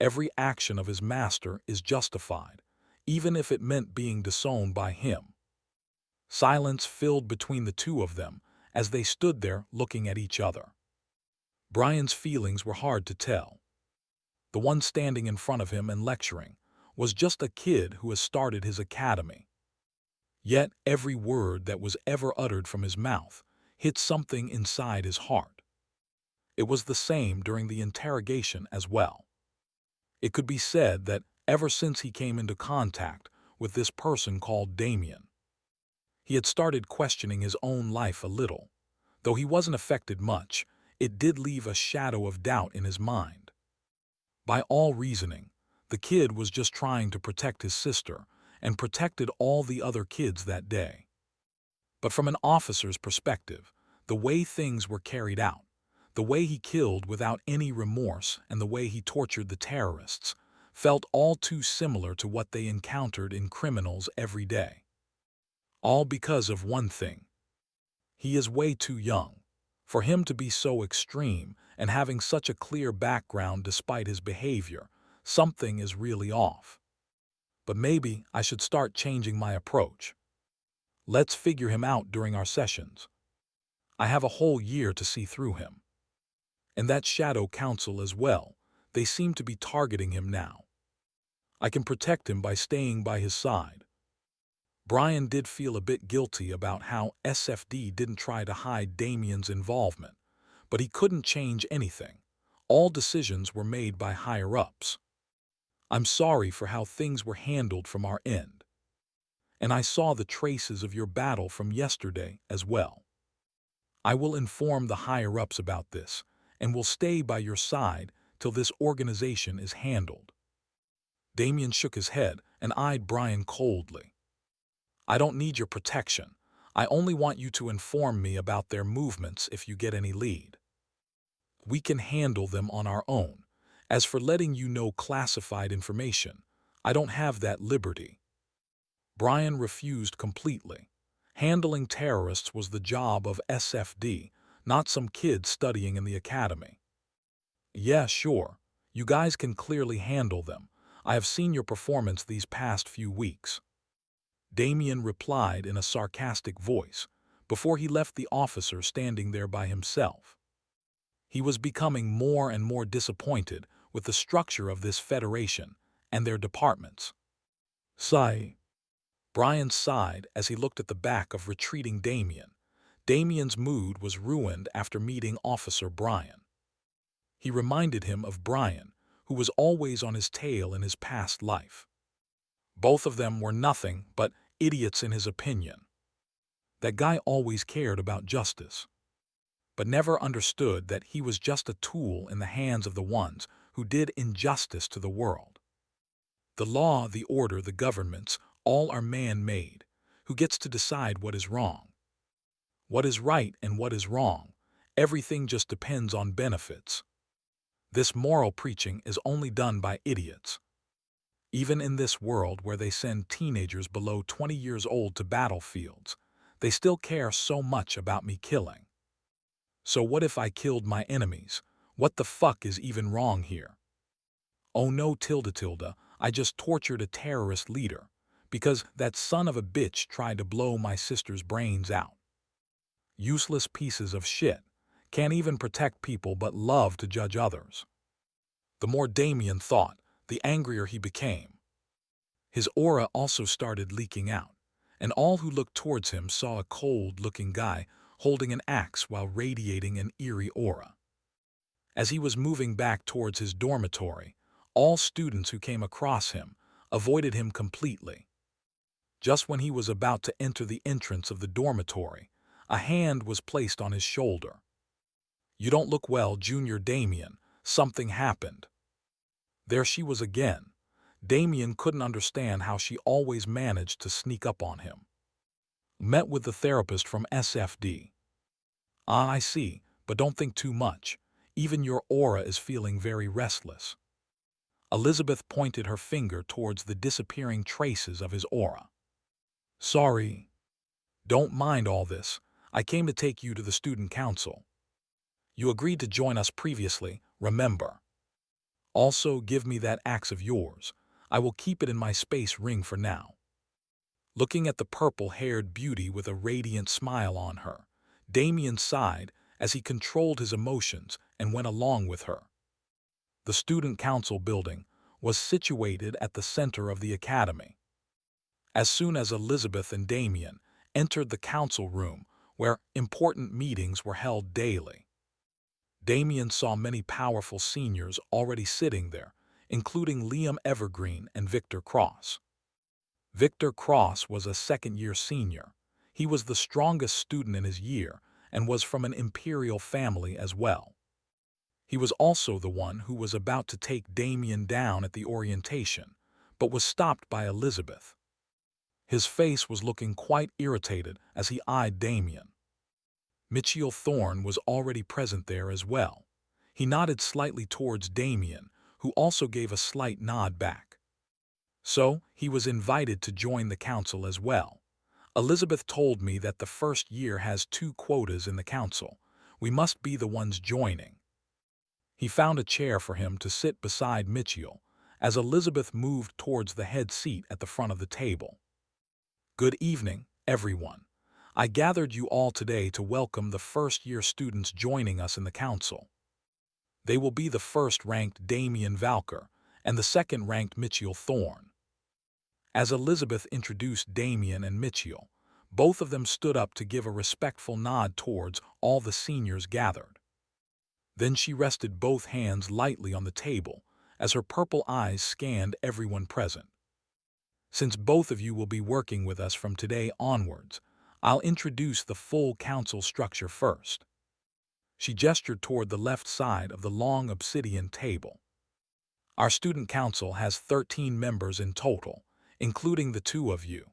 Every action of his master is justified, even if it meant being disowned by him. Silence filled between the two of them as they stood there looking at each other. Brian's feelings were hard to tell. The one standing in front of him and lecturing was just a kid who has started his academy. Yet every word that was ever uttered from his mouth hit something inside his heart. It was the same during the interrogation as well. It could be said that ever since he came into contact with this person called Damian, he had started questioning his own life a little. Though he wasn't affected much, it did leave a shadow of doubt in his mind. By all reasoning, the kid was just trying to protect his sister and protected all the other kids that day. But from an officer's perspective, the way things were carried out, the way he killed without any remorse and the way he tortured the terrorists, felt all too similar to what they encountered in criminals every day. All because of one thing. He is way too young. For him to be so extreme and having such a clear background despite his behavior, something is really off. But maybe I should start changing my approach. Let's figure him out during our sessions. I have a whole year to see through him. And that shadow council as well, they seem to be targeting him now. I can protect him by staying by his side. Brian did feel a bit guilty about how SFD didn't try to hide Damian's involvement, but he couldn't change anything. All decisions were made by higher-ups. I'm sorry for how things were handled from our end. And I saw the traces of your battle from yesterday as well. I will inform the higher-ups about this, and will stay by your side till this organization is handled. Damian shook his head and eyed Brian coldly. I don't need your protection. I only want you to inform me about their movements if you get any lead. We can handle them on our own. As for letting you know classified information, I don't have that liberty. Brian refused completely. Handling terrorists was the job of SFD, not some kid studying in the academy. Yeah, sure. You guys can clearly handle them. I have seen your performance these past few weeks. Damian replied in a sarcastic voice, before he left the officer standing there by himself. He was becoming more and more disappointed with the structure of this federation and their departments. Sigh. Brian sighed as he looked at the back of retreating Damian. Damian's mood was ruined after meeting Officer Brian. He reminded him of Brian, who was always on his tail in his past life. Both of them were nothing but idiots in his opinion. That guy always cared about justice, but never understood that he was just a tool in the hands of the ones who did injustice to the world. The law, the order, the governments, all are man-made. Who gets to decide what is wrong? What is right and what is wrong? Everything just depends on benefits. This moral preaching is only done by idiots. Even in this world where they send teenagers below 20 years old to battlefields, They still care so much about me killing. So what if I killed my enemies? What the fuck is even wrong here? Oh no, I just tortured a terrorist leader because that son of a bitch tried to blow my sister's brains out. Useless pieces of shit. Can't even protect people but love to judge others. The more Damian thought, the angrier he became. His aura also started leaking out, and all who looked towards him saw a cold-looking guy holding an axe while radiating an eerie aura. As he was moving back towards his dormitory, all students who came across him avoided him completely. Just when he was about to enter the entrance of the dormitory, a hand was placed on his shoulder. "You don't look well, Junior Damian. Something happened." There she was again. Damian couldn't understand how she always managed to sneak up on him. "Met with the therapist from SFD. Ah, I see, but don't think too much. Even your aura is feeling very restless." Elizabeth pointed her finger towards the disappearing traces of his aura. "Sorry. Don't mind all this. I came to take you to the student council. You agreed to join us previously, remember? Also, give me that axe of yours. I will keep it in my space ring for now." Looking at the purple-haired beauty with a radiant smile on her, Damian sighed as he controlled his emotions and went along with her. The student council building was situated at the center of the academy. As soon as Elizabeth and Damian entered the council room where important meetings were held daily, Damian saw many powerful seniors already sitting there, including Liam Evergreen and Victor Cross. Victor Cross was a second-year senior. He was the strongest student in his year and was from an imperial family as well. He was also the one who was about to take Damian down at the orientation, but was stopped by Elizabeth. His face was looking quite irritated as he eyed Damian. Mitchell Thorne was already present there as well. He nodded slightly towards Damian, who also gave a slight nod back. So, he was invited to join the council as well. "Elizabeth told me that the first year has 2 quotas in the council. We must be the ones joining." He found a chair for him to sit beside Mitchell, as Elizabeth moved towards the head seat at the front of the table. "Good evening, everyone. I gathered you all today to welcome the first-year students joining us in the council. They will be the first-ranked Damian Valcor and the second-ranked Mitchell Thorne." As Elizabeth introduced Damian and Mitchell, both of them stood up to give a respectful nod towards all the seniors gathered. Then she rested both hands lightly on the table as her purple eyes scanned everyone present. "Since both of you will be working with us from today onwards, I'll introduce the full council structure first." She gestured toward the left side of the long obsidian table. "Our student council has 13 members in total, including the 2 of you."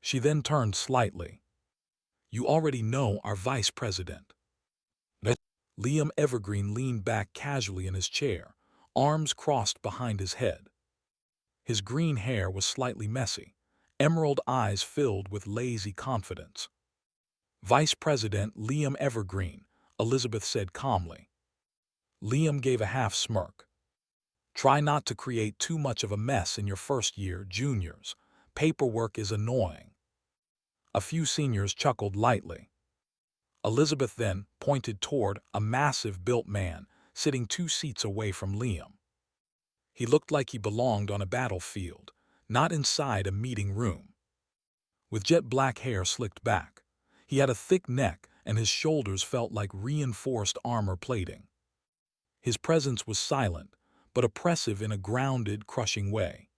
She then turned slightly. "You already know our vice president." Liam Evergreen leaned back casually in his chair, arms crossed behind his head. His green hair was slightly messy, emerald eyes filled with lazy confidence. "Vice President Liam Evergreen," Elizabeth said calmly. Liam gave a half smirk. "Try not to create too much of a mess in your first year, juniors. Paperwork is annoying." A few seniors chuckled lightly. Elizabeth then pointed toward a massive-built man sitting 2 seats away from Liam. He looked like he belonged on a battlefield, not inside a meeting room. With jet-black hair slicked back, he had a thick neck and his shoulders felt like reinforced armor plating. His presence was silent, but oppressive in a grounded, crushing way.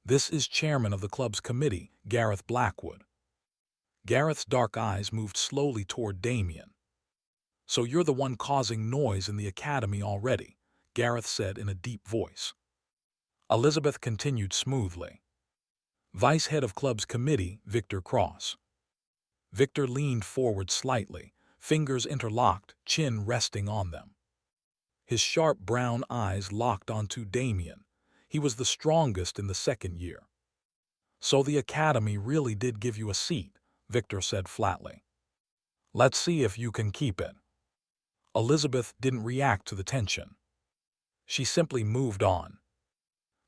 "This is chairman of the club's committee, Gareth Blackwood." Gareth's dark eyes moved slowly toward Damian. "So you're the one causing noise in the academy already," Gareth said in a deep voice. Elizabeth continued smoothly. "Vice head of club's committee, Victor Cross." Victor leaned forward slightly, fingers interlocked, chin resting on them. His sharp brown eyes locked onto Damian. He was the strongest in the second year. "So the academy really did give you a seat," Victor said flatly. Let's see if you can keep it. Elizabeth didn't react to the tension. She simply moved on.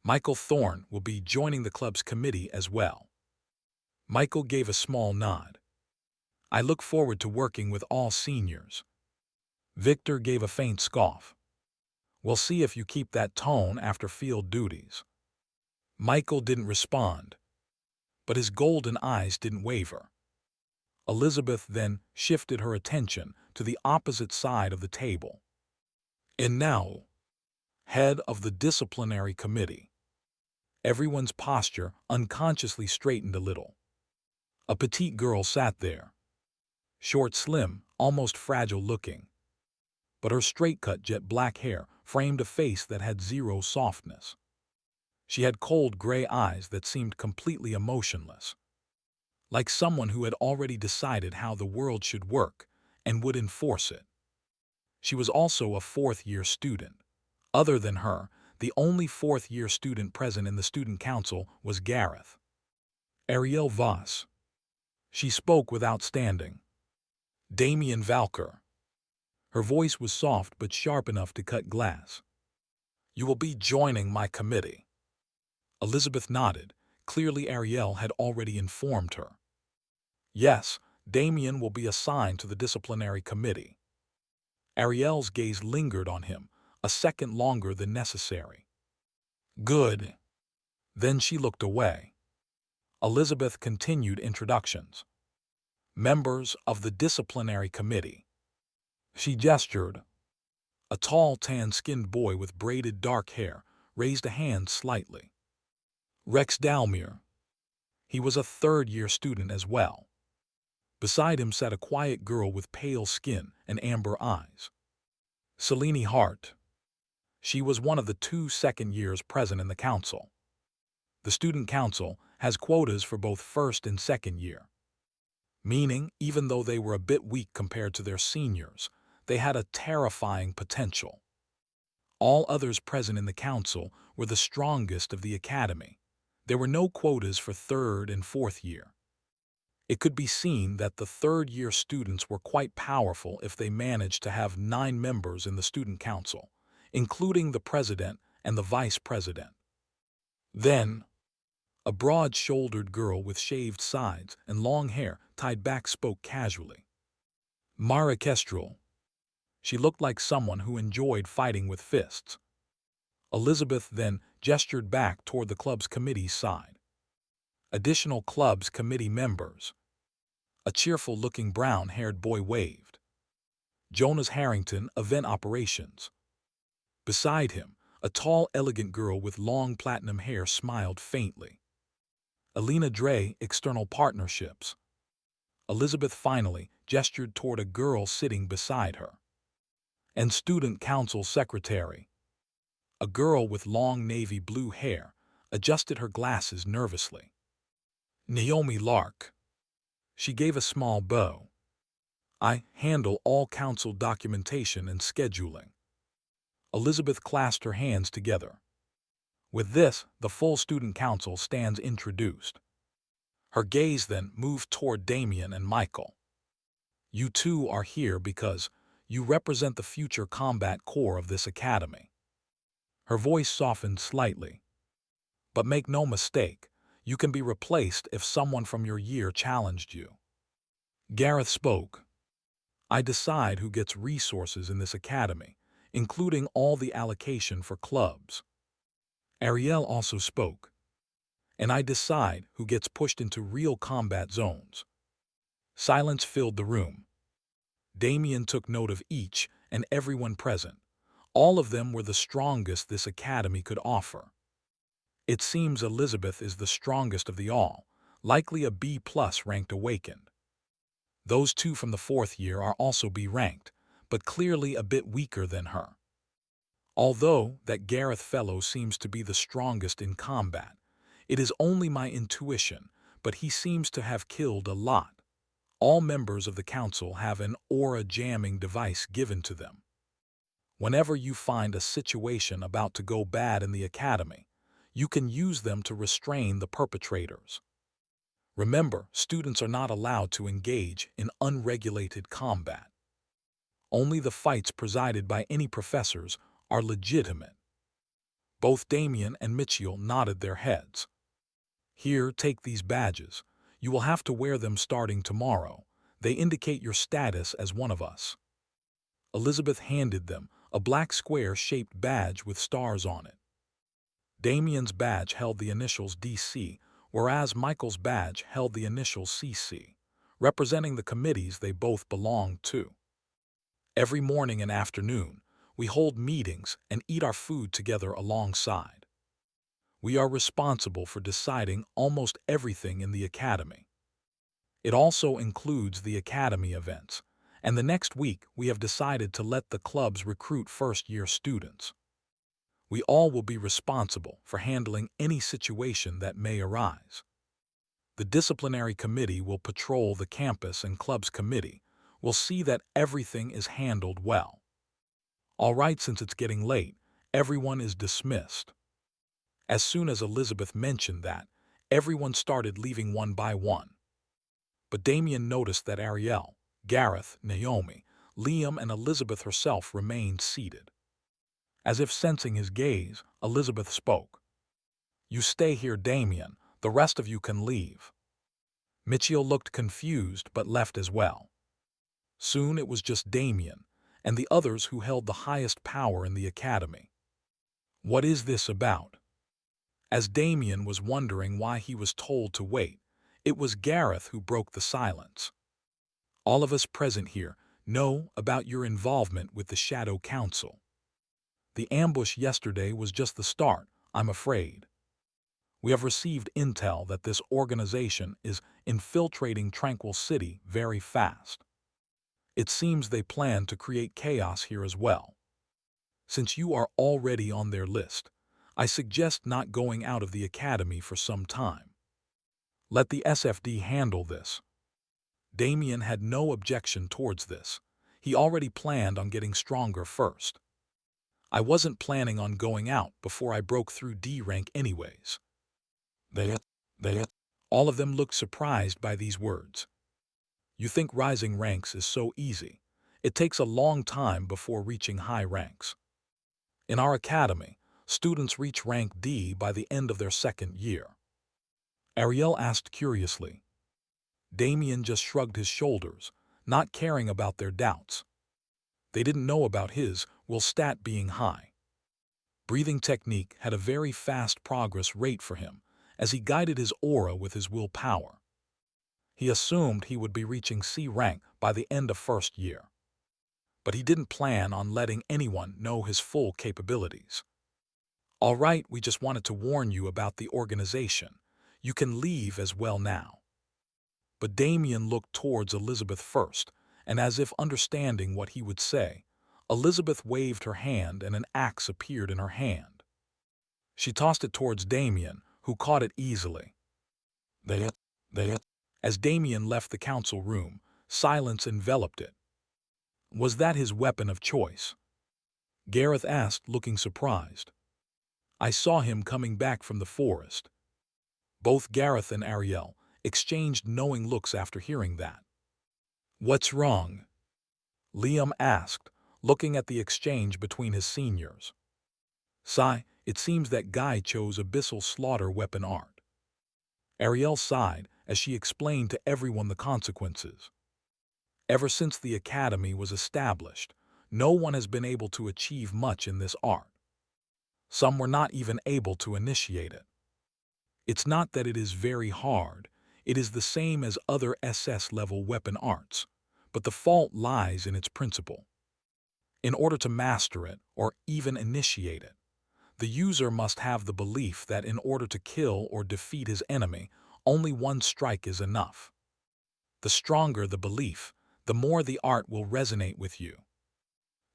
Michael Thorne will be joining the club's committee as well. Michael gave a small nod. I look forward to working with all seniors. Victor gave a faint scoff. We'll see if you keep that tone after field duties. Michael didn't respond, but his golden eyes didn't waver. Elizabeth then shifted her attention to the opposite side of the table. And now, head of the disciplinary committee. Everyone's posture unconsciously straightened a little. A petite girl sat there. Short, slim, almost fragile-looking. But her straight-cut jet black hair framed a face that had zero softness. She had cold gray eyes that seemed completely emotionless. Like someone who had already decided how the world should work and would enforce it. She was also a fourth-year student. Other than her, the only fourth-year student present in the student council was Gareth. Ariel Voss. She spoke without standing. Damian Valcor. Her voice was soft but sharp enough to cut glass. You will be joining my committee. Elizabeth nodded. Clearly Ariel had already informed her. Yes, Damian will be assigned to the disciplinary committee. Ariel's gaze lingered on him, a second longer than necessary. Good. Then she looked away. Elizabeth continued introductions. Members of the disciplinary committee. She gestured. A tall, tan-skinned boy with braided dark hair raised a hand slightly. Rex Dalmier. He was a third-year student as well. Beside him sat a quiet girl with pale skin and amber eyes. Selene Hart. She was one of the 2 second-years present in the council. The student council has quotas for both first and second year. Meaning, even though they were a bit weak compared to their seniors, they had a terrifying potential. All others present in the council were the strongest of the academy. There were no quotas for third and fourth year. It could be seen that the third-year students were quite powerful if they managed to have 9 members in the student council, including the president and the vice president. Then, a broad-shouldered girl with shaved sides and long hair tied back spoke casually. Mara Kestrel. She looked like someone who enjoyed fighting with fists. Elizabeth then gestured back toward the club's committee side. Additional club's committee members. A cheerful-looking brown-haired boy waved. Jonas Harrington, event operations. Beside him, a tall, elegant girl with long platinum hair smiled faintly. Alina Dre, external partnerships. Elizabeth finally gestured toward a girl sitting beside her. And student council secretary. A girl with long navy blue hair adjusted her glasses nervously. Naomi Lark. She gave a small bow. I handle all council documentation and scheduling. Elizabeth clasped her hands together. With this, the full student council stands introduced. Her gaze then moved toward Damian and Michael. You two are here because you represent the future combat corps of this academy. Her voice softened slightly. But make no mistake, you can be replaced if someone from your year challenged you. Gareth spoke. I decide who gets resources in this academy, including all the allocation for clubs. Ariel also spoke. And I decide who gets pushed into real combat zones. Silence filled the room. Damian took note of each and everyone present. All of them were the strongest this academy could offer. It seems Elizabeth is the strongest of the all, likely a B+ ranked awakened. Those 2 from the fourth year are also B ranked, but clearly a bit weaker than her. Although that Gareth fellow seems to be the strongest in combat, it is only my intuition, but he seems to have killed a lot. All members of the council have an aura jamming device given to them. Whenever you find a situation about to go bad in the academy, you can use them to restrain the perpetrators. Remember, students are not allowed to engage in unregulated combat. Only the fights presided by any professors are legitimate. Both Damian and Mitchell nodded their heads. Here, take these badges. You will have to wear them starting tomorrow. They indicate your status as one of us. Elizabeth handed them a black square-shaped badge with stars on it. Damian's badge held the initials DC, whereas Michael's badge held the initials CC, representing the committees they both belonged to. Every morning and afternoon, we hold meetings and eat our food together alongside. We are responsible for deciding almost everything in the academy. It also includes the academy events, and the next week we have decided to let the clubs recruit first-year students. We all will be responsible for handling any situation that may arise. The disciplinary committee will patrol the campus and clubs committee will see that everything is handled well. All right, since it's getting late, everyone is dismissed. As soon as Elizabeth mentioned that, everyone started leaving one by one. But Damian noticed that Ariel, Gareth, Naomi, Liam, and Elizabeth herself remained seated. As if sensing his gaze, Elizabeth spoke. "You stay here, Damian. The rest of you can leave." Mitchell looked confused but left as well. Soon it was just Damian and the others who held the highest power in the academy. What is this about? As Damian was wondering why he was told to wait, it was Gareth who broke the silence. "All of us present here know about your involvement with the Shadow Council. The ambush yesterday was just the start, I'm afraid. We have received intel that this organization is infiltrating Tranquil City very fast. It seems they plan to create chaos here as well. Since you are already on their list, I suggest not going out of the academy for some time. Let the SFD handle this." Damian had no objection towards this. He already planned on getting stronger first. "I wasn't planning on going out before I broke through D rank anyways." They. All of them looked surprised by these words. "You think rising ranks is so easy. It takes a long time before reaching high ranks. In our academy, students reach rank D by the end of their second year." Ariel asked curiously. Damian just shrugged his shoulders, not caring about their doubts. They didn't know about his will stat being high. Breathing technique had a very fast progress rate for him as he guided his aura with his willpower. He assumed he would be reaching C rank by the end of first year. But he didn't plan on letting anyone know his full capabilities. "All right, we just wanted to warn you about the organization. You can leave as well now." But Damian looked towards Elizabeth first, and as if understanding what he would say, Elizabeth waved her hand and an axe appeared in her hand. She tossed it towards Damian, who caught it easily. They. As Damian left the council room, silence enveloped it. Was that his weapon of choice? Gareth asked, looking surprised. "I saw him coming back from the forest." Both Gareth and Ariel exchanged knowing looks after hearing that. "What's wrong?" Liam asked, looking at the exchange between his seniors. "Sigh, it seems that guy chose abyssal slaughter weapon art." Ariel sighed as she explained to everyone the consequences. Ever since the academy was established, no one has been able to achieve much in this art. Some were not even able to initiate it. It's not that it is very hard, it is the same as other SS-level weapon arts, but the fault lies in its principle. In order to master it, or even initiate it, the user must have the belief that in order to kill or defeat his enemy, only one strike is enough. The stronger the belief, the more the art will resonate with you.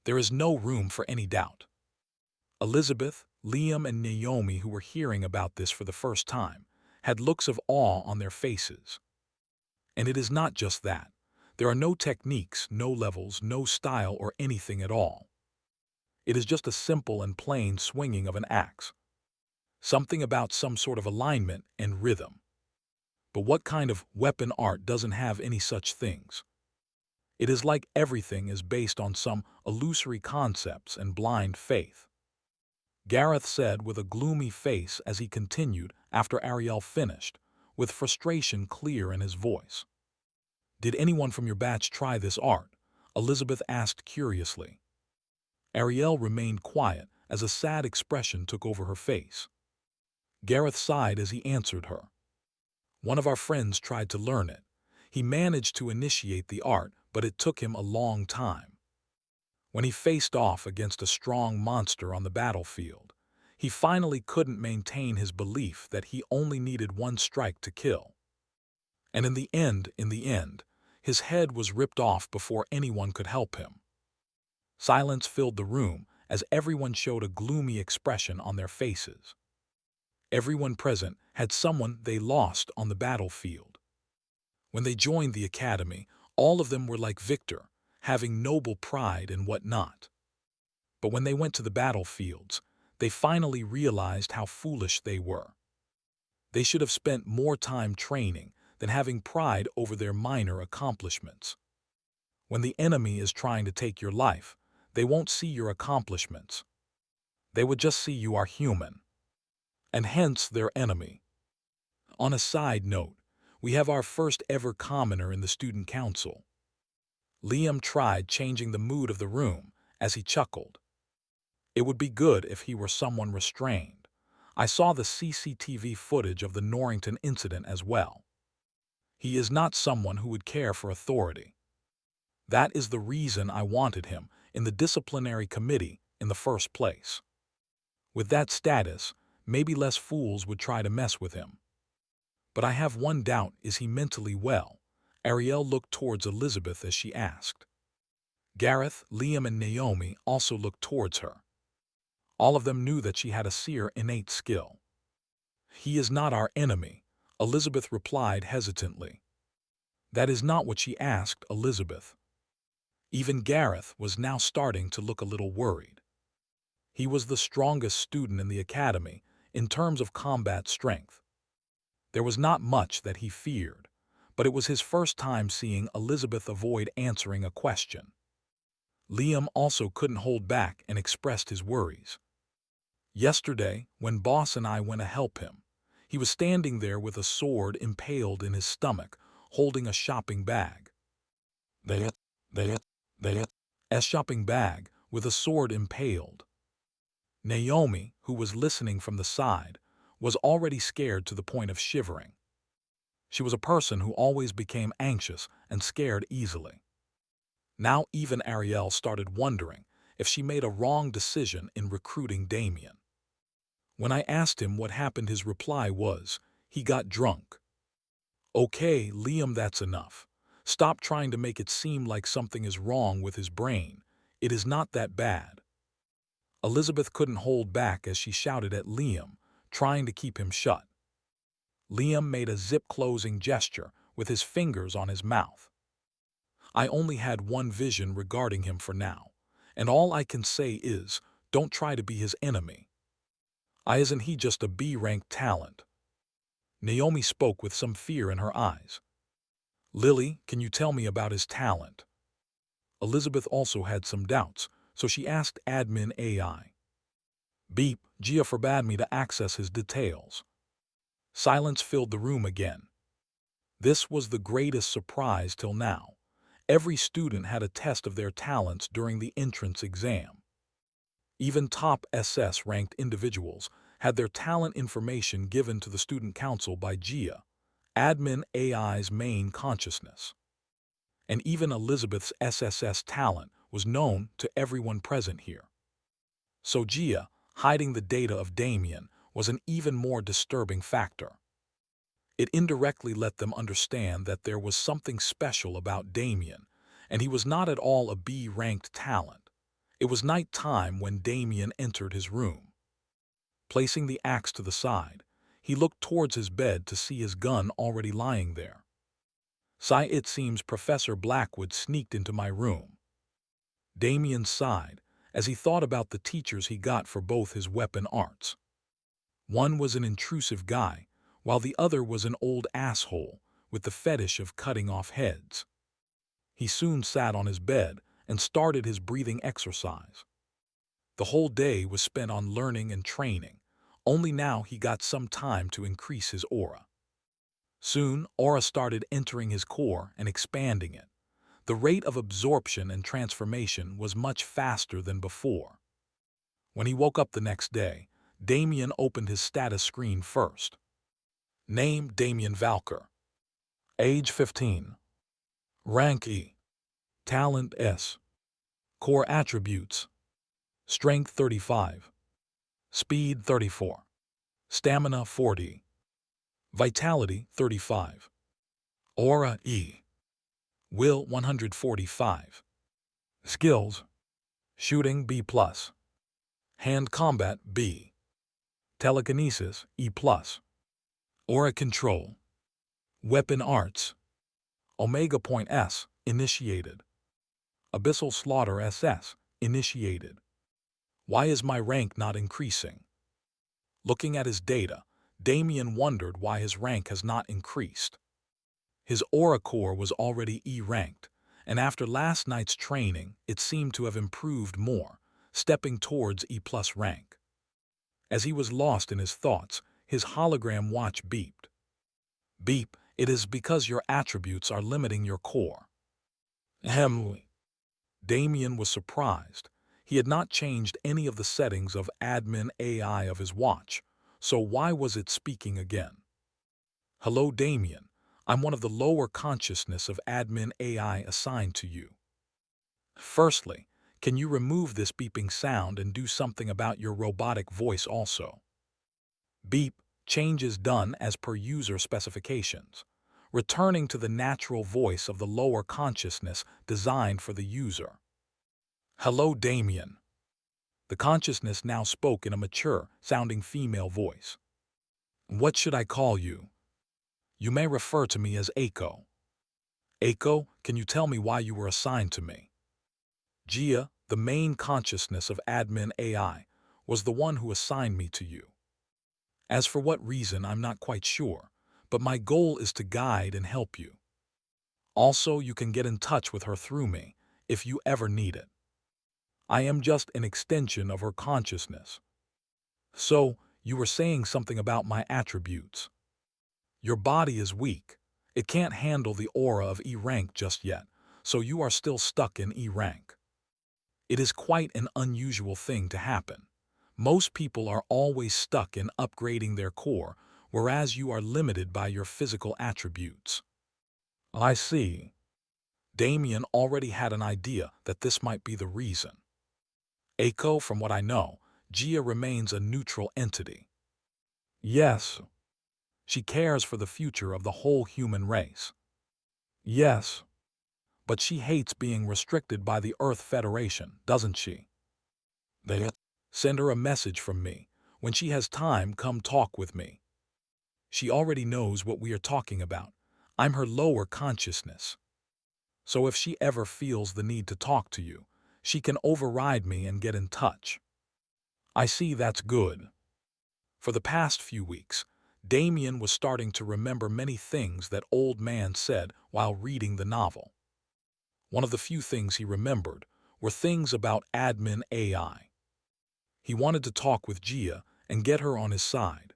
There is no room for any doubt. Elizabeth, Liam, and Naomi, who were hearing about this for the first time, had looks of awe on their faces. And it is not just that. There are no techniques, no levels, no style, or anything at all. It is just a simple and plain swinging of an axe. Something about some sort of alignment and rhythm. But what kind of weapon art doesn't have any such things? It is like everything is based on some illusory concepts and blind faith. Gareth said with a gloomy face as he continued after Ariel finished, with frustration clear in his voice. "Did anyone from your batch try this art?" Elizabeth asked curiously. Ariel remained quiet as a sad expression took over her face. Gareth sighed as he answered her. "One of our friends tried to learn it. He managed to initiate the art, but it took him a long time. When he faced off against a strong monster on the battlefield, he finally couldn't maintain his belief that he only needed one strike to kill. And in the end, his head was ripped off before anyone could help him." Silence filled the room as everyone showed a gloomy expression on their faces. Everyone present had someone they lost on the battlefield. When they joined the academy, all of them were like Victor, having noble pride and whatnot. But when they went to the battlefields, they finally realized how foolish they were. They should have spent more time training than having pride over their minor accomplishments. When the enemy is trying to take your life, they won't see your accomplishments. They would just see you are human, and hence their enemy. On a side note, we have our first ever commoner in the student council. Liam tried changing the mood of the room as he chuckled. "It would be good if he were someone restrained. I saw the CCTV footage of the Norrington incident as well. He is not someone who would care for authority. That is the reason I wanted him in the disciplinary committee in the first place. With that status, maybe less fools would try to mess with him. But I have one doubt, is he mentally well?" Ariel looked towards Elizabeth as she asked. Gareth, Liam, and Naomi also looked towards her. All of them knew that she had a seer innate skill. "He is not our enemy," Elizabeth replied hesitantly. "That is not what she asked, Elizabeth." Even Gareth was now starting to look a little worried. He was the strongest student in the academy in terms of combat strength. There was not much that he feared, but it was his first time seeing Elizabeth avoid answering a question. Liam also couldn't hold back and expressed his worries. "Yesterday, when Boss and I went to help him, he was standing there with a sword impaled in his stomach, holding a shopping bag. A shopping bag with a sword impaled." Naomi, who was listening from the side, was already scared to the point of shivering. She was a person who always became anxious and scared easily. Now even Ariel started wondering if she made a wrong decision in recruiting Damian. When I asked him what happened, his reply was, "He got drunk." "Okay, Liam, that's enough. Stop trying to make it seem like something is wrong with his brain. It is not that bad." Elizabeth couldn't hold back as she shouted at Liam, trying to keep him shut. Liam made a zip-closing gesture with his fingers on his mouth. I only had one vision regarding him for now, and all I can say is, don't try to be his enemy. Isn't he just a B-ranked talent? Naomi spoke with some fear in her eyes. "Lily, can you tell me about his talent?" Elizabeth also had some doubts, so she asked Admin AI. Beep, Gia forbade me to access his details. Silence filled the room again. This was the greatest surprise till now. Every student had a test of their talents during the entrance exam. Even top SS-ranked individuals had their talent information given to the student council by Gia, Admin AI's main consciousness. And even Elizabeth's SSS talent was known to everyone present here. So Gia, hiding the data of Damian, was an even more disturbing factor. It indirectly let them understand that there was something special about Damian, and he was not at all a B-ranked talent. It was night time when Damian entered his room. Placing the axe to the side, he looked towards his bed to see his gun already lying there. "It seems Professor Blackwood sneaked into my room." Damian sighed as he thought about the teachers he got for both his weapon arts. One was an intrusive guy, while the other was an old asshole with the fetish of cutting off heads. He soon sat on his bed and started his breathing exercise. The whole day was spent on learning and training, only now he got some time to increase his aura. Soon, aura started entering his core and expanding it. The rate of absorption and transformation was much faster than before. When he woke up the next day, Damian opened his status screen first. Name: Damian Valcor. Age: 15. Rank: E. Talent: S. Core attributes: Strength: 35. Speed: 34. Stamina: 40. Vitality: 35. Aura: E. Will: 145. Skills: Shooting: B+. Hand combat: B. Telekinesis: E+. Aura control. Weapon arts: Omega Point S, initiated. Abyssal Slaughter SS, initiated. Why is my rank not increasing? Looking at his data, Damian wondered why his rank has not increased. His aura core was already E-ranked, and after last night's training, it seemed to have improved more, stepping towards E+ rank. As he was lost in his thoughts, his hologram watch beeped. Beep, it is because your attributes are limiting your core. Ahem. Damian was surprised. He had not changed any of the settings of admin AI of his watch, so why was it speaking again? Hello, Damian. I'm one of the lower consciousness of admin AI assigned to you. Firstly, can you remove this beeping sound and do something about your robotic voice also? Beep, changes done as per user specifications, returning to the natural voice of the lower consciousness designed for the user. Hello, Damian. The consciousness now spoke in a mature-sounding female voice. What should I call you? You may refer to me as Aiko. Aiko, can you tell me why you were assigned to me? Gia, the main consciousness of admin AI, was the one who assigned me to you. As for what reason, I'm not quite sure, but my goal is to guide and help you. Also, you can get in touch with her through me, if you ever need it. I am just an extension of her consciousness. So, you were saying something about my attributes. Your body is weak. It can't handle the aura of E-rank just yet, so you are still stuck in E-rank. It is quite an unusual thing to happen. Most people are always stuck in upgrading their core, whereas you are limited by your physical attributes. I see. Damian already had an idea that this might be the reason. Aiko, from what I know, Gia remains a neutral entity. Yes. She cares for the future of the whole human race. Yes. But she hates being restricted by the Earth Federation, doesn't she? Send her a message from me. When she has time, come talk with me. She already knows what we are talking about. I'm her lower consciousness. So if she ever feels the need to talk to you, she can override me and get in touch. I see, that's good. For the past few weeks, Damian was starting to remember many things that Old Man said while reading the novel. One of the few things he remembered were things about admin AI. He wanted to talk with Gia and get her on his side.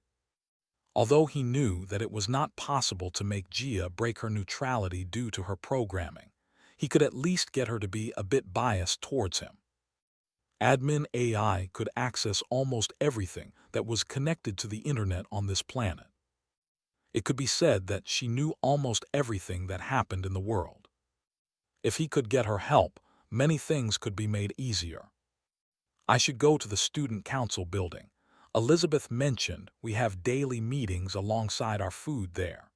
Although he knew that it was not possible to make Gia break her neutrality due to her programming, he could at least get her to be a bit biased towards him. Admin AI could access almost everything that was connected to the internet on this planet. It could be said that she knew almost everything that happened in the world. If he could get her help, many things could be made easier. I should go to the student council building. Elizabeth mentioned we have daily meetings alongside our food there.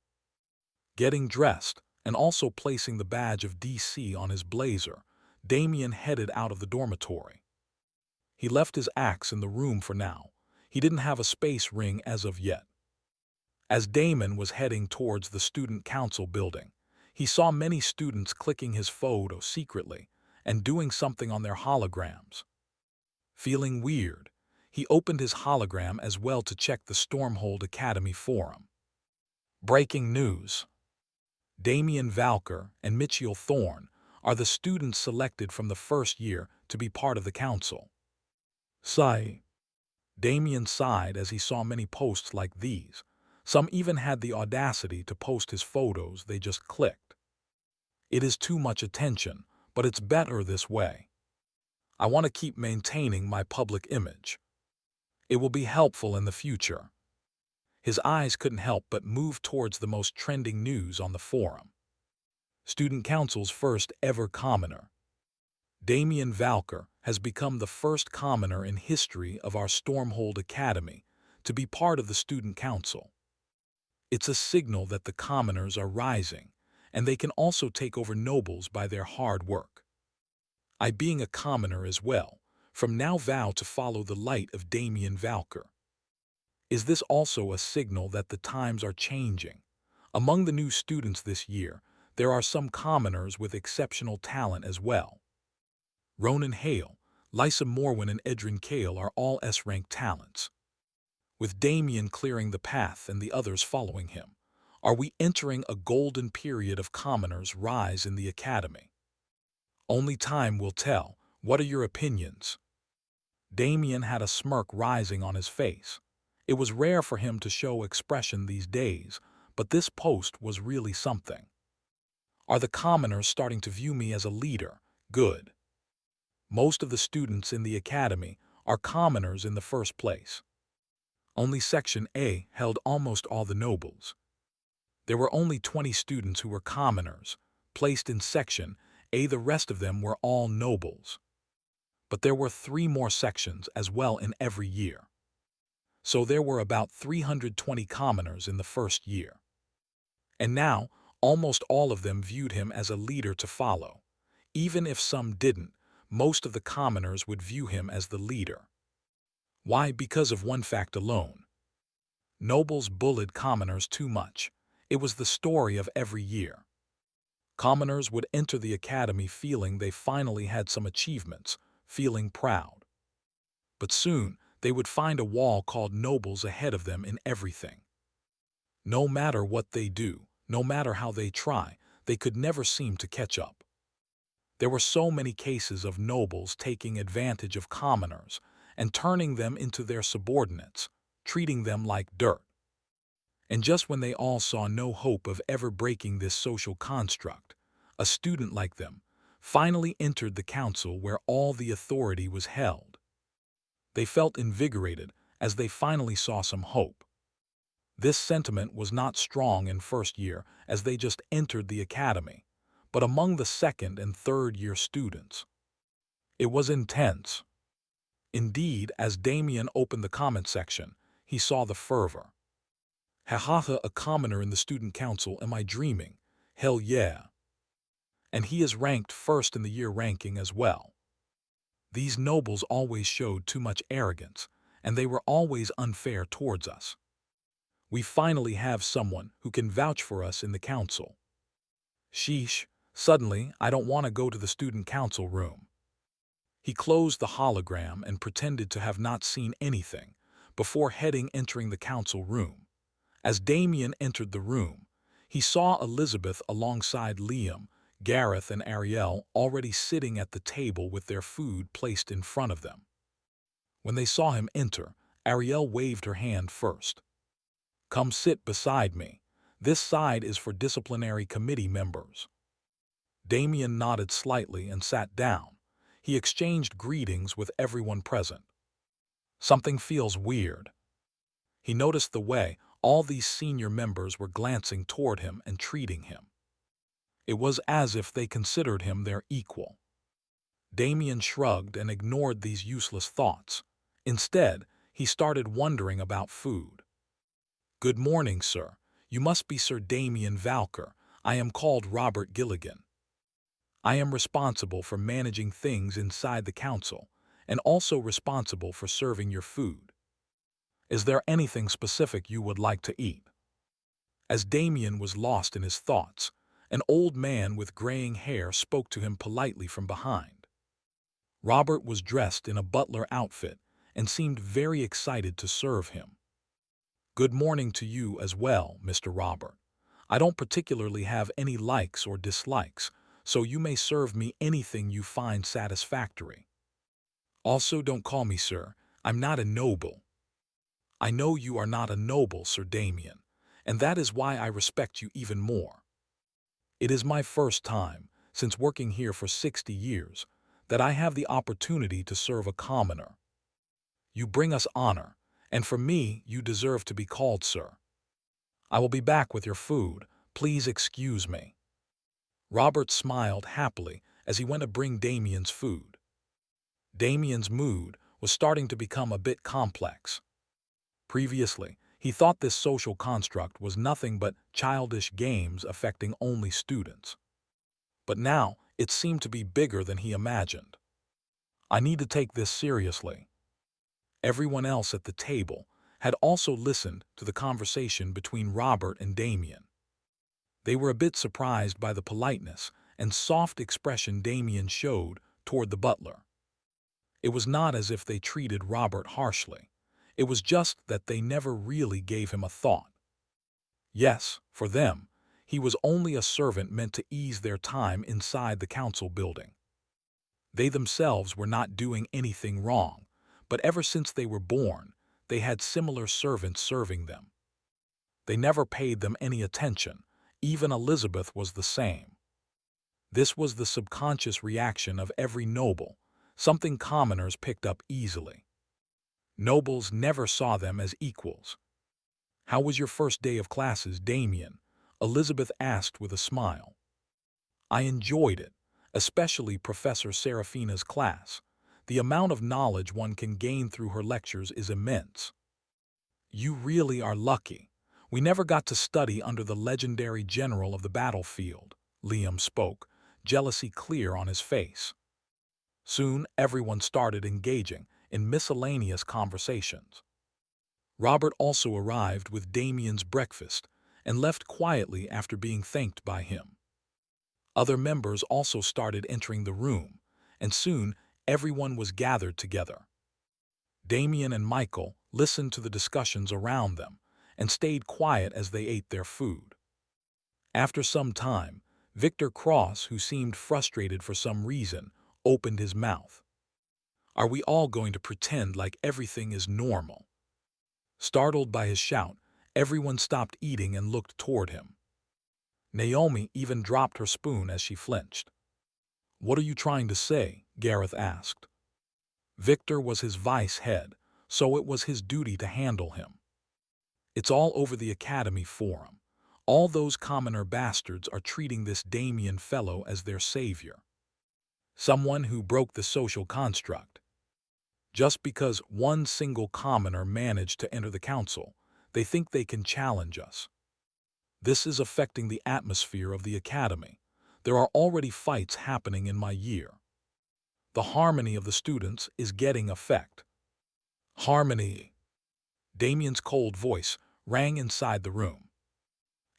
Getting dressed and also placing the badge of DC on his blazer, Damian headed out of the dormitory. He left his axe in the room for now. He didn't have a space ring as of yet. As Damon was heading towards the student council building, he saw many students clicking his photo secretly and doing something on their holograms. Feeling weird, he opened his hologram as well to check the Stormhold Academy forum. Breaking news. Damian Valcor and Mitchell Thorne are the students selected from the first year to be part of the council. Sigh. Damian sighed as he saw many posts like these. Some even had the audacity to post his photos they just clicked. It is too much attention, but it's better this way. I want to keep maintaining my public image. It will be helpful in the future. His eyes couldn't help but move towards the most trending news on the forum. Student Council's first ever commoner. Damian Valcor has become the first commoner in history of our Stormhold Academy to be part of the Student Council. It's a signal that the commoners are rising, and they can also take over nobles by their hard work. I, being a commoner as well, from now vow to follow the light of Damian Valcor. Is this also a signal that the times are changing? Among the new students this year, there are some commoners with exceptional talent as well. Ronan Hale, Lysa Morwin and Edrin Kale are all S-rank talents. With Damian clearing the path and the others following him, are we entering a golden period of commoners' rise in the academy? Only time will tell. What are your opinions? Damian had a smirk rising on his face. It was rare for him to show expression these days, but this post was really something. Are the commoners starting to view me as a leader? Good. Most of the students in the academy are commoners in the first place. Only Section A held almost all the nobles. There were only 20 students who were commoners, placed in Section A. The rest of them were all nobles. But there were 3 more sections as well in every year. So there were about 320 commoners in the first year. And now, almost all of them viewed him as a leader to follow. Even if some didn't, most of the commoners would view him as the leader. Why? Because of one fact alone. Nobles bullied commoners too much. It was the story of every year. Commoners would enter the academy feeling they finally had some achievements, feeling proud. But soon, they would find a wall called nobles ahead of them in everything. No matter what they do, no matter how they try, they could never seem to catch up. There were so many cases of nobles taking advantage of commoners and turning them into their subordinates, treating them like dirt. And just when they all saw no hope of ever breaking this social construct, a student like them finally entered the council where all the authority was held. They felt invigorated as they finally saw some hope. This sentiment was not strong in first year as they just entered the academy, but among the second and third year students. It was intense. Indeed, as Damian opened the comment section, he saw the fervor. Hahaha, a commoner in the student council, am I dreaming? Hell yeah. And he is ranked first in the year ranking as well. These nobles always showed too much arrogance, and they were always unfair towards us. We finally have someone who can vouch for us in the council. Sheesh, suddenly I don't want to go to the student council room. He closed the hologram and pretended to have not seen anything before entering the council room. As Damian entered the room, he saw Elizabeth alongside Liam, Gareth and Ariel already sitting at the table with their food placed in front of them. When they saw him enter, Ariel waved her hand first. Come sit beside me. This side is for disciplinary committee members. Damian nodded slightly and sat down. He exchanged greetings with everyone present. Something feels weird. He noticed the way all these senior members were glancing toward him and treating him. It was as if they considered him their equal. Damian shrugged and ignored these useless thoughts. Instead, he started wondering about food. Good morning, sir. You must be Sir Damian Valcor. I am called Robert Gilligan. I am responsible for managing things inside the council and also responsible for serving your food. Is there anything specific you would like to eat? As Damian was lost in his thoughts, an old man with graying hair spoke to him politely from behind. Robert was dressed in a butler outfit and seemed very excited to serve him. Good morning to you as well, Mr. Robert. I don't particularly have any likes or dislikes, so you may serve me anything you find satisfactory. Also, don't call me sir. I'm not a noble. I know you are not a noble, Sir Damian, and that is why I respect you even more. It is my first time, since working here for 60 years, that I have the opportunity to serve a commoner. You bring us honor, and for me, you deserve to be called sir. I will be back with your food. Please excuse me. Robert smiled happily as he went to bring Damian's food. Damian's mood was starting to become a bit complex. Previously, he thought this social construct was nothing but childish games affecting only students. But now, it seemed to be bigger than he imagined. I need to take this seriously. Everyone else at the table had also listened to the conversation between Robert and Damian. They were a bit surprised by the politeness and soft expression Damian showed toward the butler. It was not as if they treated Robert harshly. It was just that they never really gave him a thought. Yes, for them, he was only a servant meant to ease their time inside the council building. They themselves were not doing anything wrong, but ever since they were born, they had similar servants serving them. They never paid them any attention. Even Elizabeth was the same. This was the subconscious reaction of every noble, something commoners picked up easily. Nobles never saw them as equals. "How was your first day of classes, Damian?" Elizabeth asked with a smile. "I enjoyed it, especially Professor Serafina's class. The amount of knowledge one can gain through her lectures is immense." "You really are lucky. We never got to study under the legendary general of the battlefield," Liam spoke, jealousy clear on his face. Soon, everyone started engaging in miscellaneous conversations. Robert also arrived with Damian's breakfast and left quietly after being thanked by him. Other members also started entering the room, and soon everyone was gathered together. Damian and Michael listened to the discussions around them and stayed quiet as they ate their food. After some time, Victor Cross, who seemed frustrated for some reason, opened his mouth. "Are we all going to pretend like everything is normal?" Startled by his shout, everyone stopped eating and looked toward him. Naomi even dropped her spoon as she flinched. "What are you trying to say?" Gareth asked. Victor was his vice head, so it was his duty to handle him. "It's all over the academy forum. All those commoner bastards are treating this Damian fellow as their savior. Someone who broke the social construct. Just because one single commoner managed to enter the council, they think they can challenge us. This is affecting the atmosphere of the academy. There are already fights happening in my year. The harmony of the students is getting effect." "Harmony." Damian's cold voice rang inside the room.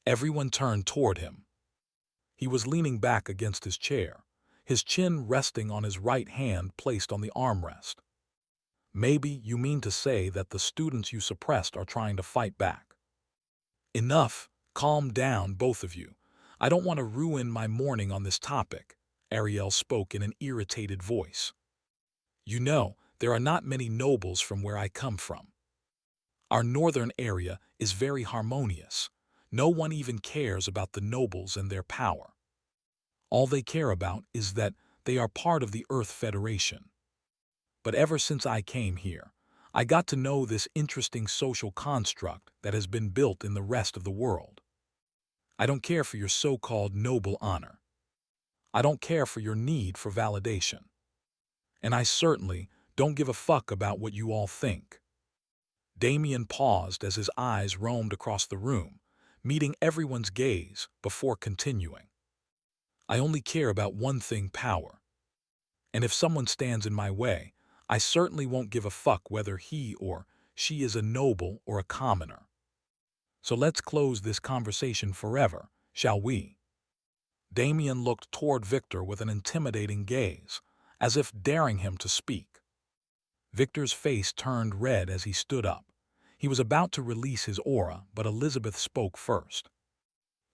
Everyone turned toward him. He was leaning back against his chair, his chin resting on his right hand placed on the armrest. "Maybe you mean to say that the students you suppressed are trying to fight back." "Enough. Calm down, both of you. I don't want to ruin my morning on this topic," Ariel spoke in an irritated voice. "You know, there are not many nobles from where I come from. Our northern area is very harmonious. No one even cares about the nobles and their power. All they care about is that they are part of the Earth Federation. But ever since I came here, I got to know this interesting social construct that has been built in the rest of the world. I don't care for your so-called noble honor. I don't care for your need for validation. And I certainly don't give a fuck about what you all think." Damian paused as his eyes roamed across the room, meeting everyone's gaze before continuing. "I only care about one thing: power. And if someone stands in my way, I certainly won't give a fuck whether he or she is a noble or a commoner. So let's close this conversation forever, shall we?" Damian looked toward Victor with an intimidating gaze, as if daring him to speak. Victor's face turned red as he stood up. He was about to release his aura, but Elizabeth spoke first.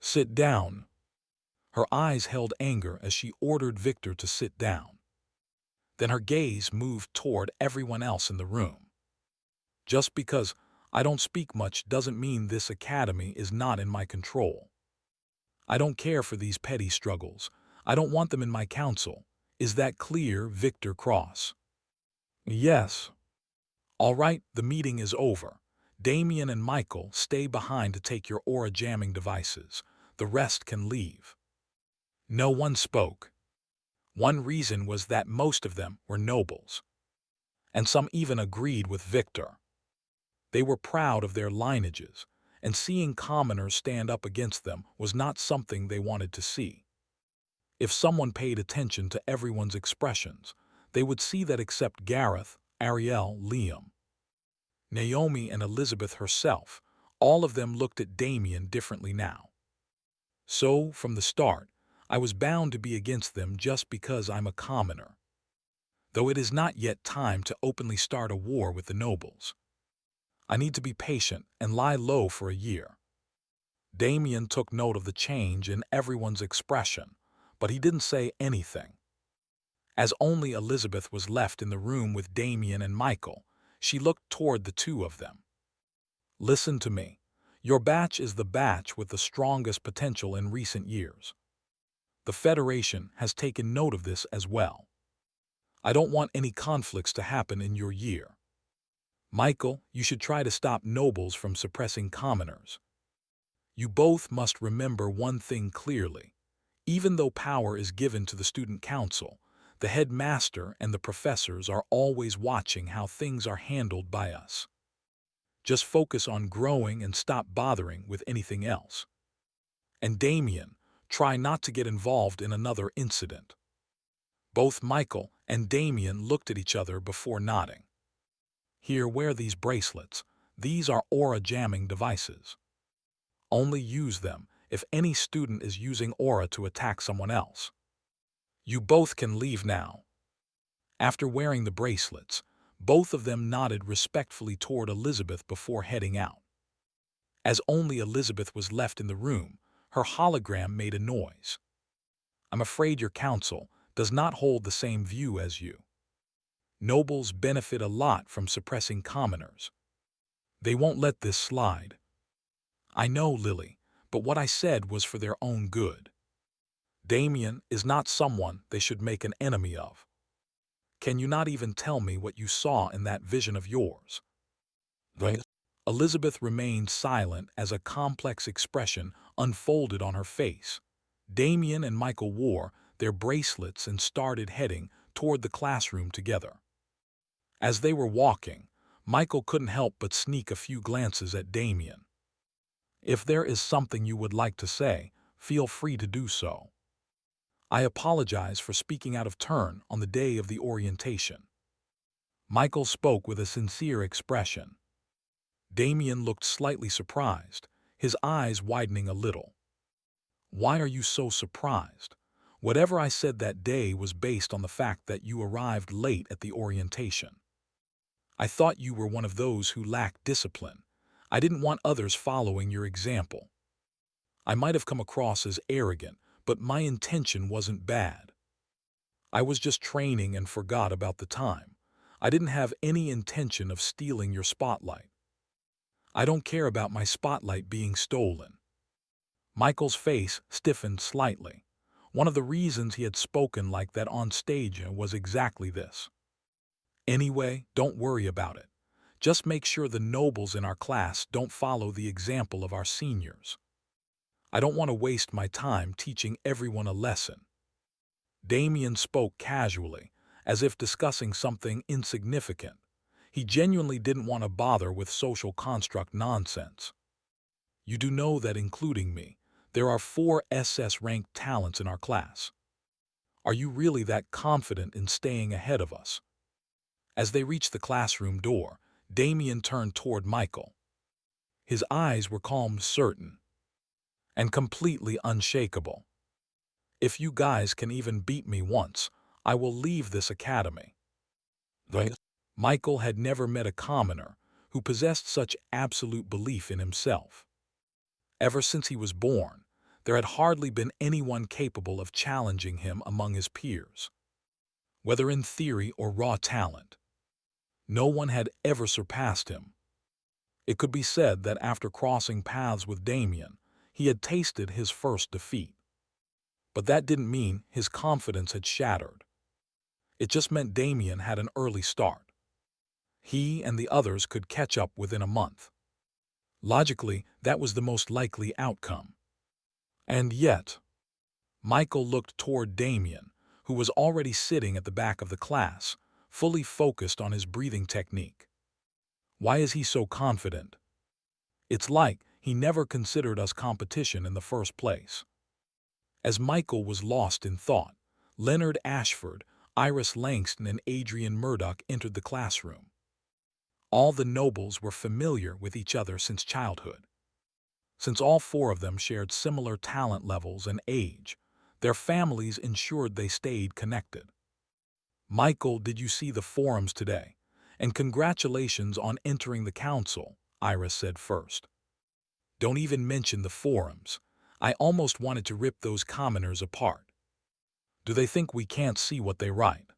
"Sit down." Her eyes held anger as she ordered Victor to sit down. Then her gaze moved toward everyone else in the room. "Just because I don't speak much doesn't mean this academy is not in my control. I don't care for these petty struggles. I don't want them in my council. Is that clear, Victor Cross?" "Yes." "All right, the meeting is over. Damian and Michael, stay behind to take your aura-jamming devices. The rest can leave." No one spoke. One reason was that most of them were nobles, and some even agreed with Victor. They were proud of their lineages, and seeing commoners stand up against them was not something they wanted to see. If someone paid attention to everyone's expressions, they would see that except Gareth, Ariel, Liam, Naomi, and Elizabeth herself, all of them looked at Damian differently now. So, from the start, I was bound to be against them just because I'm a commoner. Though it is not yet time to openly start a war with the nobles. I need to be patient and lie low for a year. Damian took note of the change in everyone's expression, but he didn't say anything. As only Elizabeth was left in the room with Damian and Michael, she looked toward the two of them. "Listen to me. Your batch is the batch with the strongest potential in recent years. The Federation has taken note of this as well. I don't want any conflicts to happen in your year. Michael, you should try to stop nobles from suppressing commoners. You both must remember one thing clearly. Even though power is given to the student council, the headmaster and the professors are always watching how things are handled by us. Just focus on growing and stop bothering with anything else. And Damian, try not to get involved in another incident." Both Michael and Damian looked at each other before nodding. "Here, wear these bracelets. These are aura-jamming devices. Only use them if any student is using aura to attack someone else. You both can leave now." After wearing the bracelets, both of them nodded respectfully toward Elizabeth before heading out. As only Elizabeth was left in the room, her hologram made a noise. "I'm afraid your council does not hold the same view as you. Nobles benefit a lot from suppressing commoners. They won't let this slide." "I know, Lily, but what I said was for their own good. Damian is not someone they should make an enemy of. Can you not even tell me what you saw in that vision of yours?" Right. Elizabeth remained silent as a complex expression unfolded on her face. Damian and Michael wore their bracelets and started heading toward the classroom together. As they were walking, Michael couldn't help but sneak a few glances at Damian. "If there is something you would like to say, feel free to do so. I apologize for speaking out of turn on the day of the orientation." Michael spoke with a sincere expression. Damian looked slightly surprised, his eyes widening a little. "Why are you so surprised? Whatever I said that day was based on the fact that you arrived late at the orientation. I thought you were one of those who lacked discipline. I didn't want others following your example. I might have come across as arrogant, but my intention wasn't bad. I was just training and forgot about the time. I didn't have any intention of stealing your spotlight. I don't care about my spotlight being stolen." Michael's face stiffened slightly. One of the reasons he had spoken like that on stage was exactly this. "Anyway, don't worry about it. Just make sure the nobles in our class don't follow the example of our seniors. I don't want to waste my time teaching everyone a lesson." Damian spoke casually, as if discussing something insignificant. He genuinely didn't want to bother with social construct nonsense. "You do know that including me, there are 4 SS-ranked talents in our class. Are you really that confident in staying ahead of us?" As they reached the classroom door, Damian turned toward Michael. His eyes were calm, certain, and completely unshakable. "If you guys can even beat me once, I will leave this academy." Right. Michael had never met a commoner who possessed such absolute belief in himself. Ever since he was born, there had hardly been anyone capable of challenging him among his peers. Whether in theory or raw talent, no one had ever surpassed him. It could be said that after crossing paths with Damian, he had tasted his first defeat. But that didn't mean his confidence had shattered. It just meant Damian had an early start. He and the others could catch up within a month. Logically, that was the most likely outcome. And yet, Michael looked toward Damian, who was already sitting at the back of the class, fully focused on his breathing technique. Why is he so confident? It's like he never considered us competition in the first place. As Michael was lost in thought, Leonard Ashford, Iris Langston, and Adrian Murdoch entered the classroom. All the nobles were familiar with each other since childhood. Since all four of them shared similar talent levels and age, their families ensured they stayed connected. "Michael, did you see the forums today? And congratulations on entering the council," Iris said first. "Don't even mention the forums. I almost wanted to rip those commoners apart. Do they think we can't see what they write?"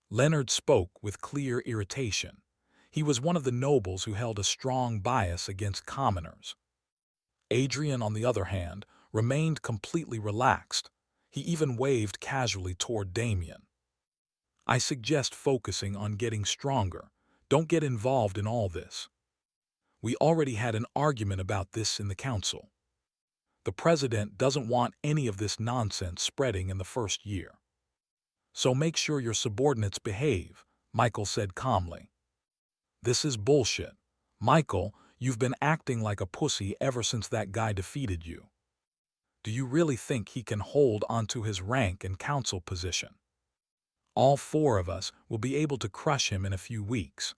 Leonard spoke with clear irritation. He was one of the nobles who held a strong bias against commoners. Adrian, on the other hand, remained completely relaxed. He even waved casually toward Damian. "I suggest focusing on getting stronger. Don't get involved in all this. We already had an argument about this in the council. The president doesn't want any of this nonsense spreading in the first year. So make sure your subordinates behave," Michael said calmly. "This is bullshit. Michael, you've been acting like a pussy ever since that guy defeated you. Do you really think he can hold onto his rank and council position? All four of us will be able to crush him in a few weeks."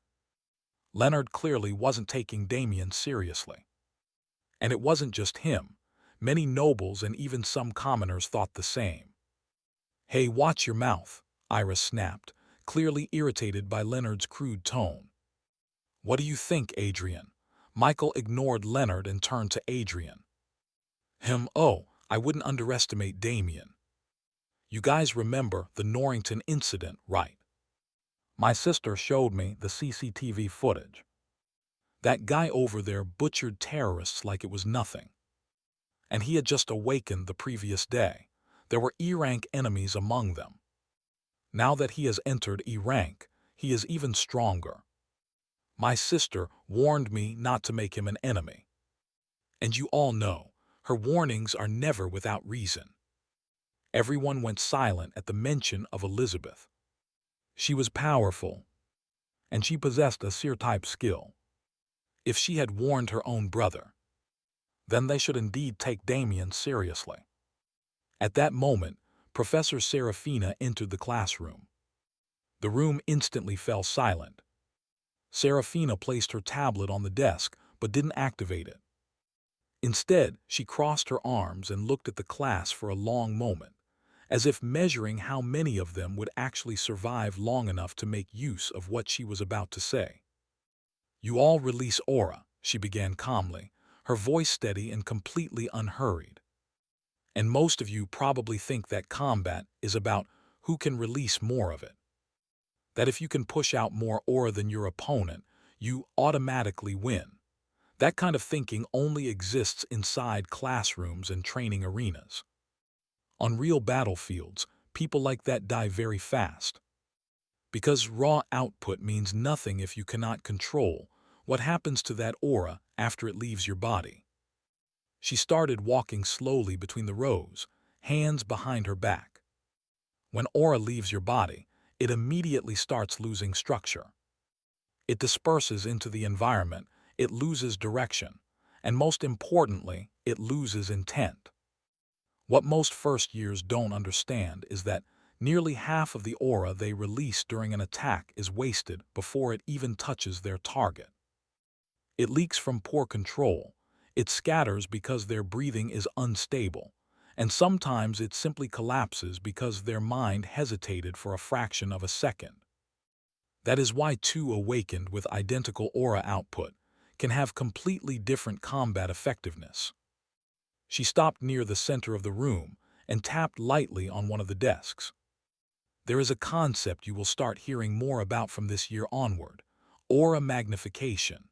Leonard clearly wasn't taking Damian seriously. And it wasn't just him. Many nobles and even some commoners thought the same. "Hey, watch your mouth," Iris snapped, clearly irritated by Leonard's crude tone. "What do you think, Adrian?" Michael ignored Leonard and turned to Adrian. "Oh, I wouldn't underestimate Damian. You guys remember the Norrington incident, right? My sister showed me the CCTV footage. That guy over there butchered terrorists like it was nothing. And he had just awakened the previous day. There were E-rank enemies among them. Now that he has entered E-rank, he is even stronger. My sister warned me not to make him an enemy. And you all know, her warnings are never without reason." Everyone went silent at the mention of Elizabeth. She was powerful, and she possessed a seer-type skill. If she had warned her own brother, then they should indeed take Damian seriously. At that moment, Professor Serafina entered the classroom. The room instantly fell silent. Serafina placed her tablet on the desk, but didn't activate it. Instead, she crossed her arms and looked at the class for a long moment, as if measuring how many of them would actually survive long enough to make use of what she was about to say. "You all release aura," she began calmly, her voice steady and completely unhurried. "And most of you probably think that combat is about who can release more of it. That if you can push out more aura than your opponent, you automatically win. That kind of thinking only exists inside classrooms and training arenas. On real battlefields, people like that die very fast. Because raw output means nothing if you cannot control what happens to that aura after it leaves your body." She started walking slowly between the rows, hands behind her back. When aura leaves your body, it immediately starts losing structure. It disperses into the environment, it loses direction, and most importantly, it loses intent. What most first years don't understand is that nearly half of the aura they release during an attack is wasted before it even touches their target. It leaks from poor control, it scatters because their breathing is unstable, and sometimes it simply collapses because their mind hesitated for a fraction of a second. That is why two awakened with identical aura output can have completely different combat effectiveness. She stopped near the center of the room and tapped lightly on one of the desks. There is a concept you will start hearing more about from this year onward: aura magnification.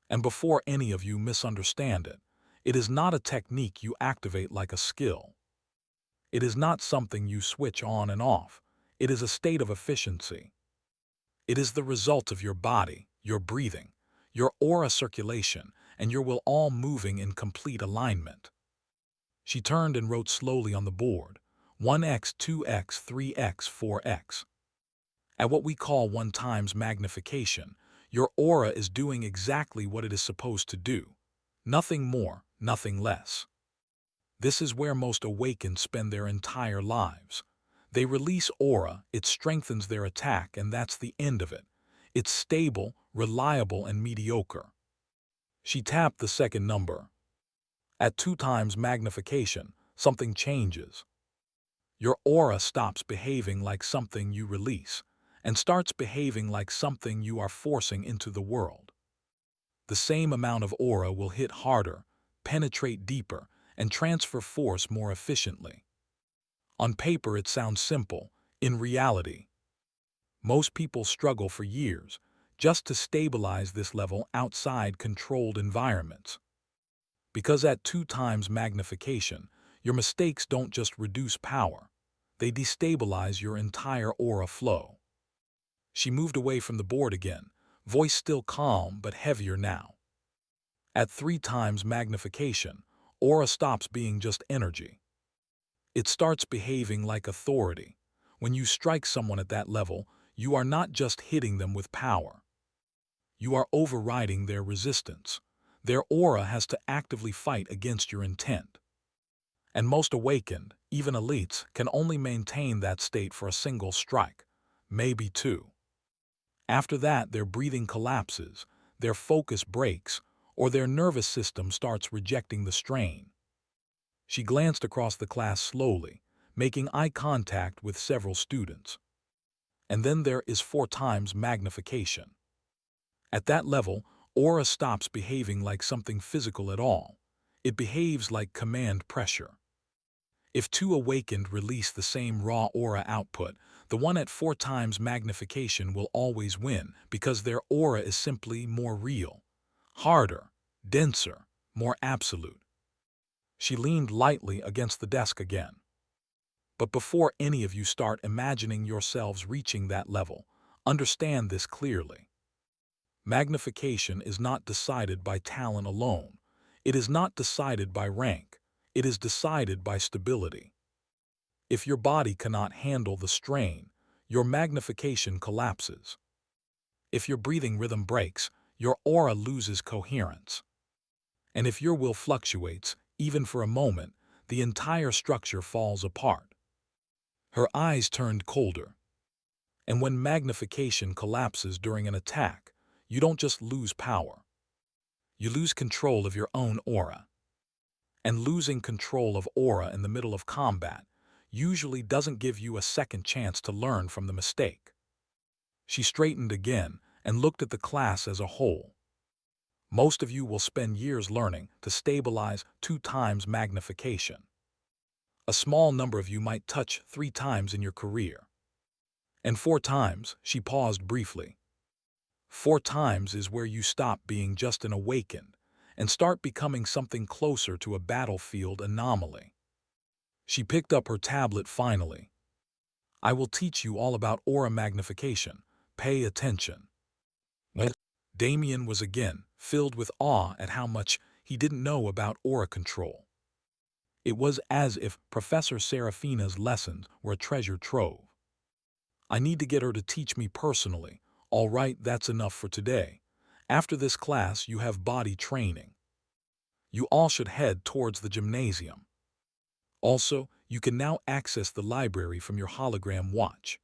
And before any of you misunderstand it, it is not a technique you activate like a skill. It is not something you switch on and off. It is a state of efficiency. It is the result of your body, your breathing, your aura circulation, and your will all moving in complete alignment. She turned and wrote slowly on the board: 1x, 2x, 3x, 4x. At what we call 1 times magnification, your aura is doing exactly what it is supposed to do. Nothing more, nothing less. This is where most awakened spend their entire lives. They release aura, it strengthens their attack, and that's the end of it. It's stable, reliable, and mediocre. She tapped the second number. At 2 times magnification, something changes. Your aura stops behaving like something you release and starts behaving like something you are forcing into the world. The same amount of aura will hit harder, penetrate deeper, and transfer force more efficiently. On paper, it sounds simple. In reality, most people struggle for years just to stabilize this level outside controlled environments. Because at 2 times magnification, your mistakes don't just reduce power, they destabilize your entire aura flow. She moved away from the board again, voice still calm but heavier now. At 3 times magnification, aura stops being just energy. It starts behaving like authority. When you strike someone at that level, you are not just hitting them with power. You are overriding their resistance. Their aura has to actively fight against your intent. And most awakened, even elites, can only maintain that state for a single strike, maybe 2. After that, their breathing collapses, their focus breaks, or their nervous system starts rejecting the strain. She glanced across the class slowly, making eye contact with several students. And then there is 4 times magnification. At that level, aura stops behaving like something physical at all. It behaves like command pressure. If 2 awakened release the same raw aura output, the one at 4 times magnification will always win because their aura is simply more real, harder, denser, more absolute. She leaned lightly against the desk again. But before any of you start imagining yourselves reaching that level, understand this clearly. Magnification is not decided by talent alone. It is not decided by rank. It is decided by stability. If your body cannot handle the strain, your magnification collapses. If your breathing rhythm breaks, your aura loses coherence. And if your will fluctuates, even for a moment, the entire structure falls apart. Her eyes turned colder. And when magnification collapses during an attack, you don't just lose power. You lose control of your own aura. And losing control of aura in the middle of combat usually doesn't give you a second chance to learn from the mistake. She straightened again and looked at the class as a whole. Most of you will spend years learning to stabilize 2 times magnification. A small number of you might touch 3 times in your career. And 4 times, she paused briefly. 4 times is where you stop being just an awakened and start becoming something closer to a battlefield anomaly. She picked up her tablet finally. I will teach you all about aura magnification. Pay attention. Damian was again filled with awe at how much he didn't know about aura control. It was as if Professor Serafina's lessons were a treasure trove. I need to get her to teach me personally. All right, that's enough for today. After this class, you have body training. You all should head towards the gymnasium. Also, you can now access the library from your hologram watch.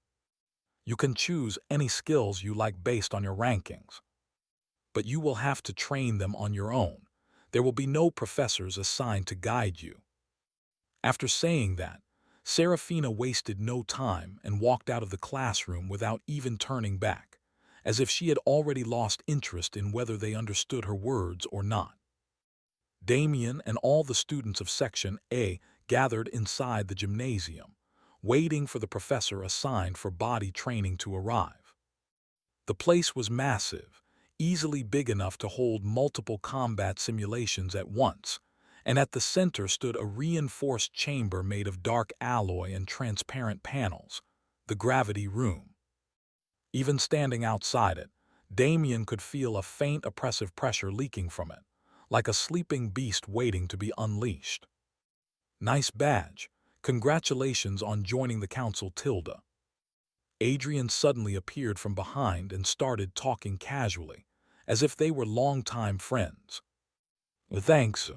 You can choose any skills you like based on your rankings. But you will have to train them on your own. There will be no professors assigned to guide you. After saying that, Serafina wasted no time and walked out of the classroom without even turning back. as if she had already lost interest in whether they understood her words or not. Damian and all the students of Section A gathered inside the gymnasium, waiting for the professor assigned for body training to arrive. The place was massive, easily big enough to hold multiple combat simulations at once, and at the center stood a reinforced chamber made of dark alloy and transparent panels, the gravity room. Even standing outside it, Damian could feel a faint oppressive pressure leaking from it, like a sleeping beast waiting to be unleashed. Nice badge. Congratulations on joining the council, Tilda. Adrian suddenly appeared from behind and started talking casually, as if they were longtime friends. Thanks.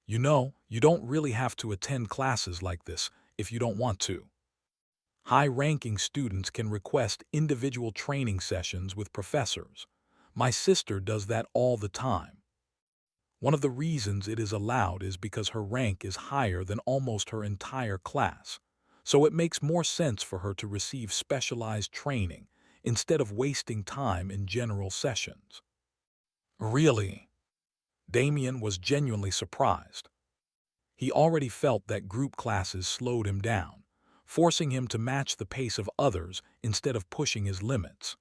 You know, you don't really have to attend classes like this if you don't want to. High-ranking students can request individual training sessions with professors. My sister does that all the time. One of the reasons it is allowed is because her rank is higher than almost her entire class, so it makes more sense for her to receive specialized training instead of wasting time in general sessions. Really? Damian was genuinely surprised. He already felt that group classes slowed him down, forcing him to match the pace of others instead of pushing his limits.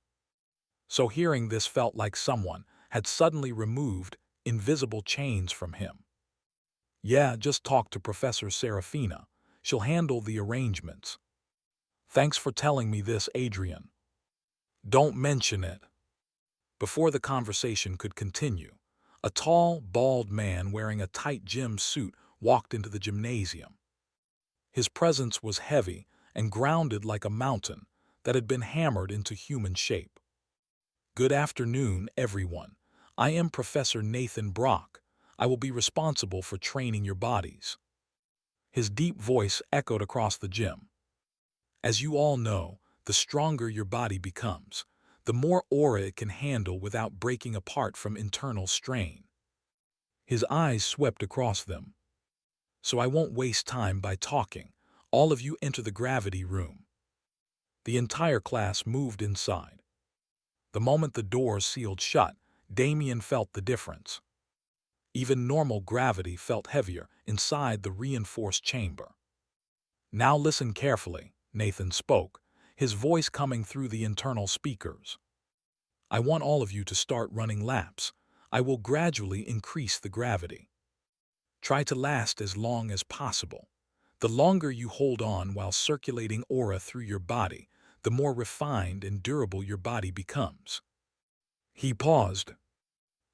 So hearing this felt like someone had suddenly removed invisible chains from him. Yeah, just talk to Professor Serafina. She'll handle the arrangements. Thanks for telling me this, Adrian. Don't mention it. Before the conversation could continue, a tall, bald man wearing a tight gym suit walked into the gymnasium. His presence was heavy and grounded like a mountain that had been hammered into human shape. Good afternoon, everyone. I am Professor Nathan Brock. I will be responsible for training your bodies. His deep voice echoed across the gym. As you all know, the stronger your body becomes, the more aura it can handle without breaking apart from internal strain. His eyes swept across them. So I won't waste time by talking. All of you enter the gravity room. The entire class moved inside. The moment the doors sealed shut, Damian felt the difference. Even normal gravity felt heavier inside the reinforced chamber. Now listen carefully, Nathan spoke, his voice coming through the internal speakers. I want all of you to start running laps. I will gradually increase the gravity. Try to last as long as possible. The longer you hold on while circulating aura through your body, the more refined and durable your body becomes. He paused.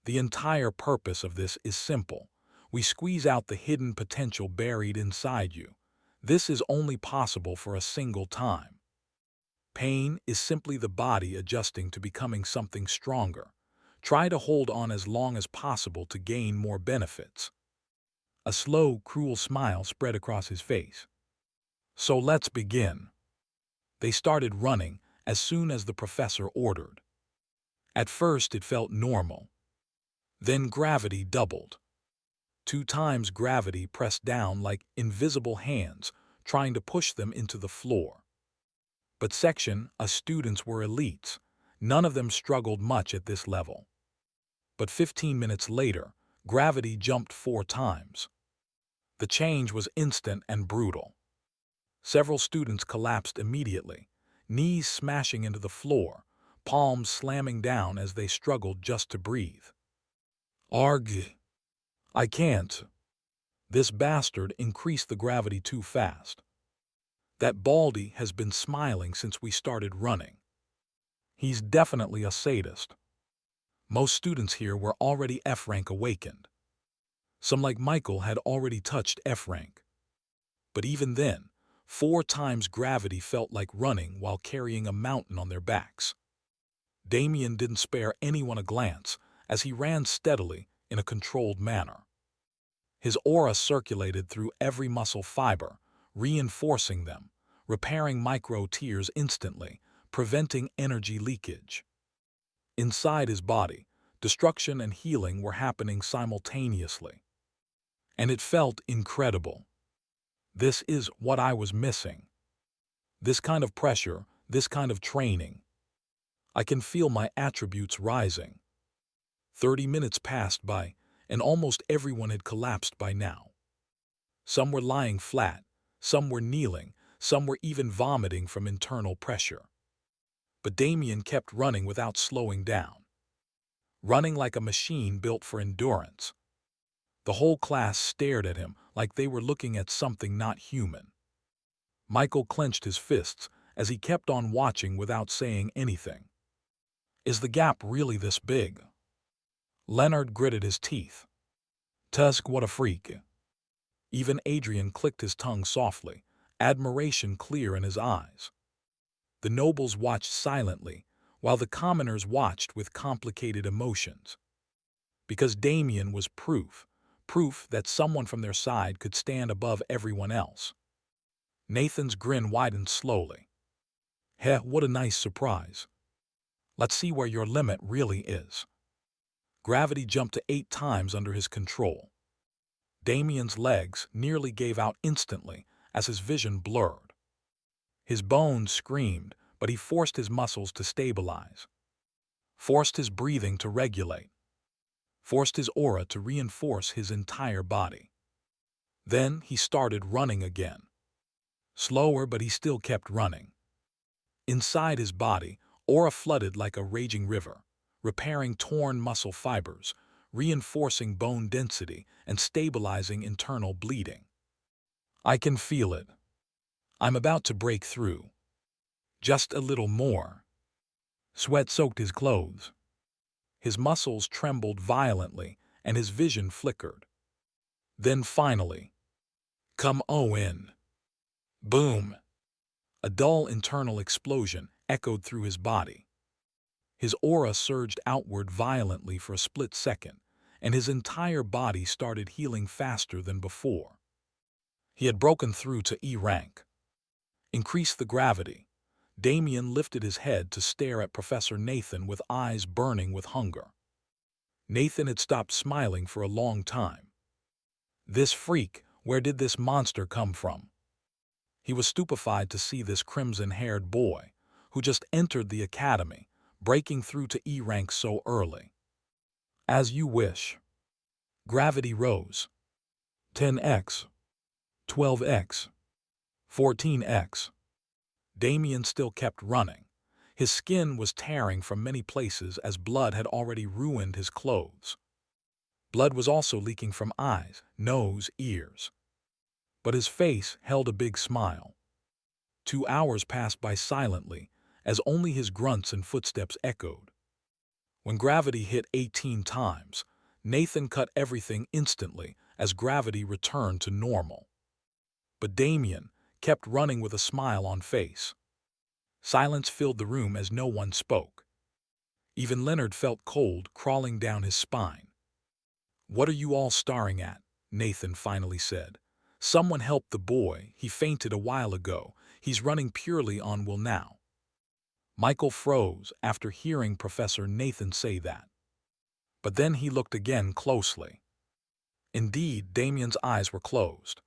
The entire purpose of this is simple. We squeeze out the hidden potential buried inside you. This is only possible for a single time. Pain is simply the body adjusting to becoming something stronger. Try to hold on as long as possible to gain more benefits. A slow, cruel smile spread across his face. So let's begin. They started running as soon as the professor ordered. At first it felt normal. Then gravity doubled. 2 times gravity pressed down like invisible hands, trying to push them into the floor. But Section A students were elites. None of them struggled much at this level. But 15 minutes later, gravity jumped 4 times. The change was instant and brutal. Several students collapsed immediately, knees smashing into the floor, palms slamming down as they struggled just to breathe. Arg! I can't. This bastard increased the gravity too fast. That Baldy has been smiling since we started running. He's definitely a sadist. Most students here were already F-rank awakened. Some like Michael had already touched F-rank. But even then, 4 times gravity felt like running while carrying a mountain on their backs. Damian didn't spare anyone a glance as he ran steadily in a controlled manner. His aura circulated through every muscle fiber, reinforcing them, repairing micro-tears instantly, preventing energy leakage. Inside his body, destruction and healing were happening simultaneously. And it felt incredible. This is what I was missing. This kind of pressure, this kind of training. I can feel my attributes rising. 30 minutes passed by, and almost everyone had collapsed by now. Some were lying flat, some were kneeling, some were even vomiting from internal pressure. But Damian kept running without slowing down, running like a machine built for endurance. The whole class stared at him like they were looking at something not human. Michael clenched his fists as he kept on watching without saying anything. Is the gap really this big? Leonard gritted his teeth. Tusk, what a freak. Even Adrian clicked his tongue softly, admiration clear in his eyes. The nobles watched silently, while the commoners watched with complicated emotions. Because Damian was proof that someone from their side could stand above everyone else. Nathan's grin widened slowly. Heh, what a nice surprise. Let's see where your limit really is. Gravity jumped to 8 times under his control. Damian's legs nearly gave out instantly as his vision blurred. His bones screamed, but he forced his muscles to stabilize, forced his breathing to regulate, forced his aura to reinforce his entire body. Then he started running again. Slower, but he still kept running. Inside his body, aura flooded like a raging river, repairing torn muscle fibers, reinforcing bone density, and stabilizing internal bleeding. I can feel it. I'm about to break through. Just a little more. Sweat soaked his clothes. His muscles trembled violently, and his vision flickered. Then finally, come on. Boom! A dull internal explosion echoed through his body. His aura surged outward violently for a split second, and his entire body started healing faster than before. He had broken through to E rank. Increase the gravity. Damian lifted his head to stare at Professor Nathan with eyes burning with hunger. Nathan had stopped smiling for a long time. This freak, where did this monster come from? He was stupefied to see this crimson-haired boy, who just entered the academy, breaking through to E rank so early. As you wish. Gravity rose. 10x, 12x, 14x. Damian still kept running. His skin was tearing from many places as blood had already ruined his clothes. Blood was also leaking from eyes, nose, ears. But his face held a big smile. 2 hours passed by silently, as only his grunts and footsteps echoed. When gravity hit 18 times, Nathan cut everything instantly as gravity returned to normal. But Damian kept running with a smile on face. Silence filled the room as no one spoke. Even Leonard felt cold crawling down his spine. What are you all staring at? Nathan finally said. Someone help the boy, he fainted a while ago. He's running purely on will now. Michael froze after hearing Professor Nathan say that. But then he looked again closely. Indeed, Damian's eyes were closed.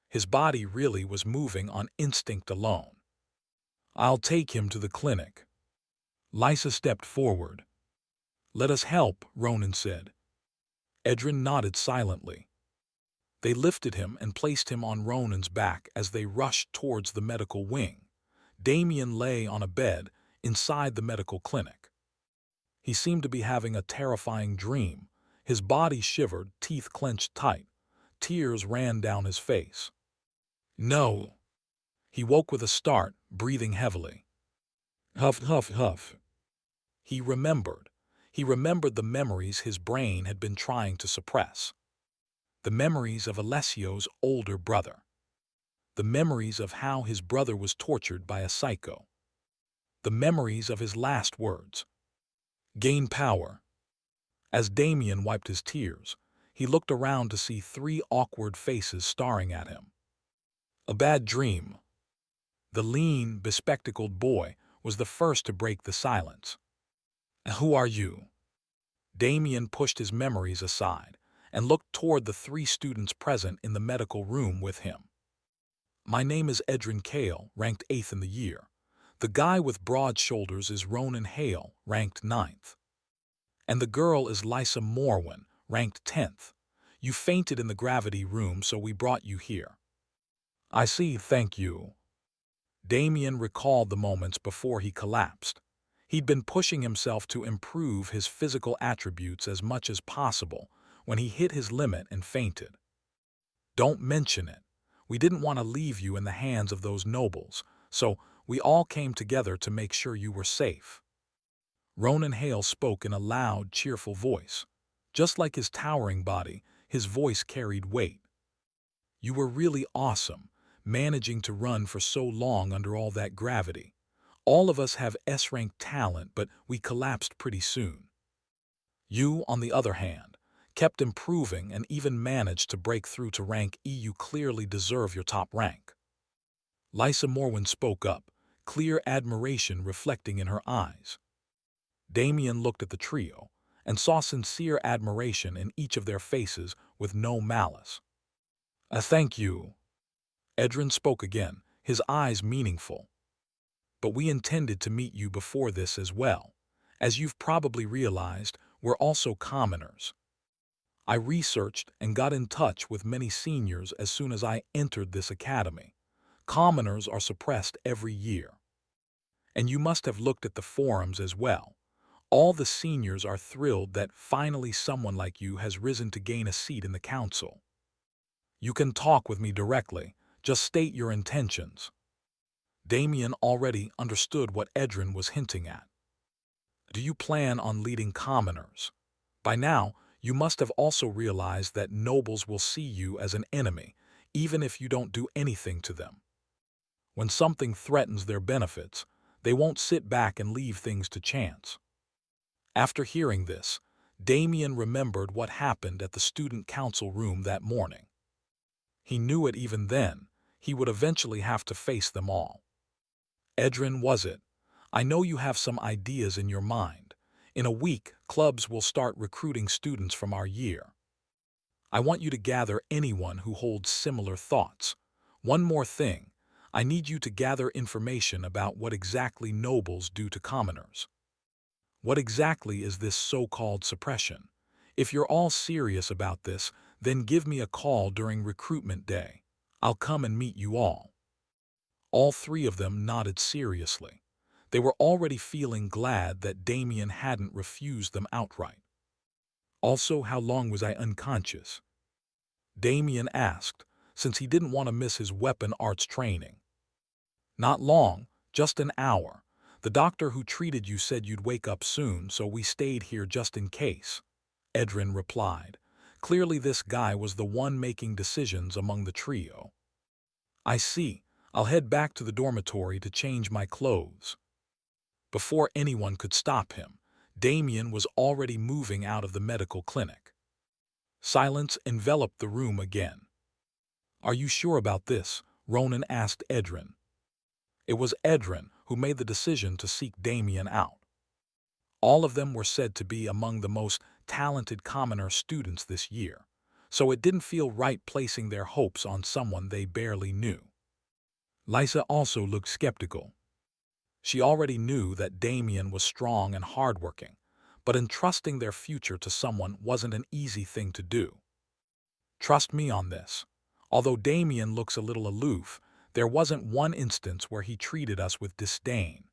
His body really was moving on instinct alone. I'll take him to the clinic. Lysa stepped forward. Let us help, Ronan said. Edrin nodded silently. They lifted him and placed him on Ronan's back as they rushed towards the medical wing. Damian lay on a bed inside the medical clinic. He seemed to be having a terrifying dream. His body shivered, teeth clenched tight. Tears ran down his face. No. He woke with a start, breathing heavily. Huff, huff, huff. He remembered. He remembered the memories his brain had been trying to suppress. The memories of Alessio's older brother. The memories of how his brother was tortured by a psycho. The memories of his last words. Gain power. As Damian wiped his tears, he looked around to see 3 awkward faces staring at him. A bad dream. The lean, bespectacled boy was the first to break the silence. Who are you? Damian pushed his memories aside and looked toward the 3 students present in the medical room with him. My name is Edrin Kale, ranked 8th in the year. The guy with broad shoulders is Ronan Hale, ranked 9th. And the girl is Lysa Morwin, ranked 10th. You fainted in the gravity room, so we brought you here. I see, thank you. Damian recalled the moments before he collapsed. He'd been pushing himself to improve his physical attributes as much as possible when he hit his limit and fainted. Don't mention it. We didn't want to leave you in the hands of those nobles, so we all came together to make sure you were safe. Ronan Hale spoke in a loud, cheerful voice. Just like his towering body, his voice carried weight. You were really awesome, managing to run for so long under all that gravity. All of us have S-rank talent, but we collapsed pretty soon. You, on the other hand, kept improving and even managed to break through to rank E. You clearly deserve your top rank. Lysa Morwin spoke up, clear admiration reflecting in her eyes. Damian looked at the trio and saw sincere admiration in each of their faces with no malice. Thank you. Edrin spoke again, his eyes meaningful. But we intended to meet you before this as well. As you've probably realized, we're also commoners. I researched and got in touch with many seniors as soon as I entered this academy. Commoners are suppressed every year. And you must have looked at the forums as well. All the seniors are thrilled that finally someone like you has risen to gain a seat in the council. You can talk with me directly, just state your intentions. Damian already understood what Edrin was hinting at. Do you plan on leading commoners? By now, you must have also realized that nobles will see you as an enemy, even if you don't do anything to them. When something threatens their benefits, they won't sit back and leave things to chance. After hearing this, Damian remembered what happened at the student council room that morning. He knew it even then, he would eventually have to face them all. Edrin, was it? I know you have some ideas in your mind. In a week, clubs will start recruiting students from our year. I want you to gather anyone who holds similar thoughts. One more thing, I need you to gather information about what exactly nobles do to commoners. What exactly is this so-called suppression? If you're all serious about this, then give me a call during recruitment day. I'll come and meet you all. All three of them nodded seriously. They were already feeling glad that Damian hadn't refused them outright. Also, how long was I unconscious? Damian asked, since he didn't want to miss his weapon arts training. Not long, just an hour. The doctor who treated you said you'd wake up soon, so we stayed here just in case. Edrin replied. Clearly this guy was the one making decisions among the trio. I see. I'll head back to the dormitory to change my clothes. Before anyone could stop him, Damian was already moving out of the medical clinic. Silence enveloped the room again. Are you sure about this? Ronan asked Edrin. It was Edrin who made the decision to seek Damian out. All of them were said to be among the most talented commoner students this year, so it didn't feel right placing their hopes on someone they barely knew. Lysa also looked skeptical. She already knew that Damian was strong and hardworking, but entrusting their future to someone wasn't an easy thing to do. Trust me on this. Although Damian looks a little aloof, there wasn't one instance where he treated us with disdain.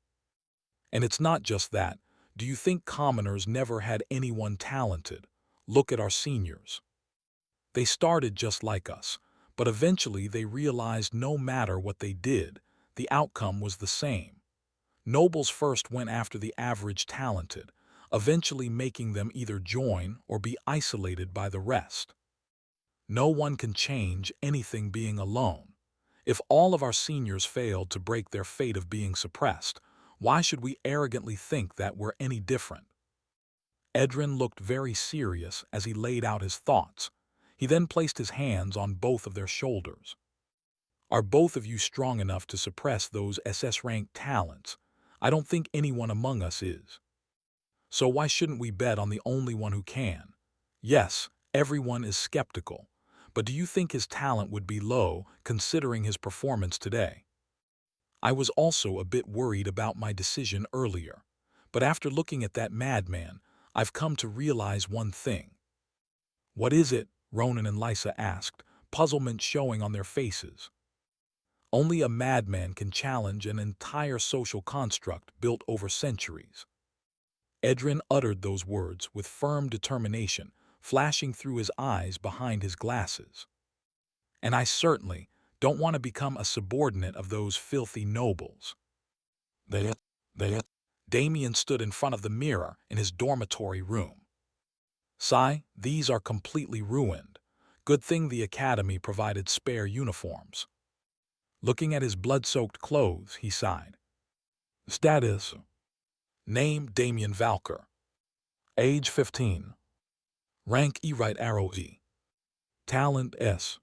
And it's not just that. Do you think commoners never had anyone talented? Look at our seniors. They started just like us, but eventually they realized no matter what they did, the outcome was the same. Nobles first went after the average talented, eventually making them either join or be isolated by the rest. No one can change anything being alone. If all of our seniors failed to break their fate of being suppressed, why should we arrogantly think that we're any different? Edrin looked very serious as he laid out his thoughts. He then placed his hands on both of their shoulders. Are both of you strong enough to suppress those SS-ranked talents? I don't think anyone among us is. So why shouldn't we bet on the only one who can? Yes, everyone is skeptical, but do you think his talent would be low considering his performance today? I was also a bit worried about my decision earlier, but after looking at that madman, I've come to realize one thing. What is it? Ronan and Lysa asked, puzzlement showing on their faces. Only a madman can challenge an entire social construct built over centuries. Edrin uttered those words with firm determination, flashing through his eyes behind his glasses. And I certainly don't want to become a subordinate of those filthy nobles. They. Damian stood in front of the mirror in his dormitory room. Sigh, these are completely ruined. Good thing the academy provided spare uniforms. Looking at his blood-soaked clothes, he sighed. Status. Name Damian Valcor. Age 15. Rank E right arrow E. Talent S.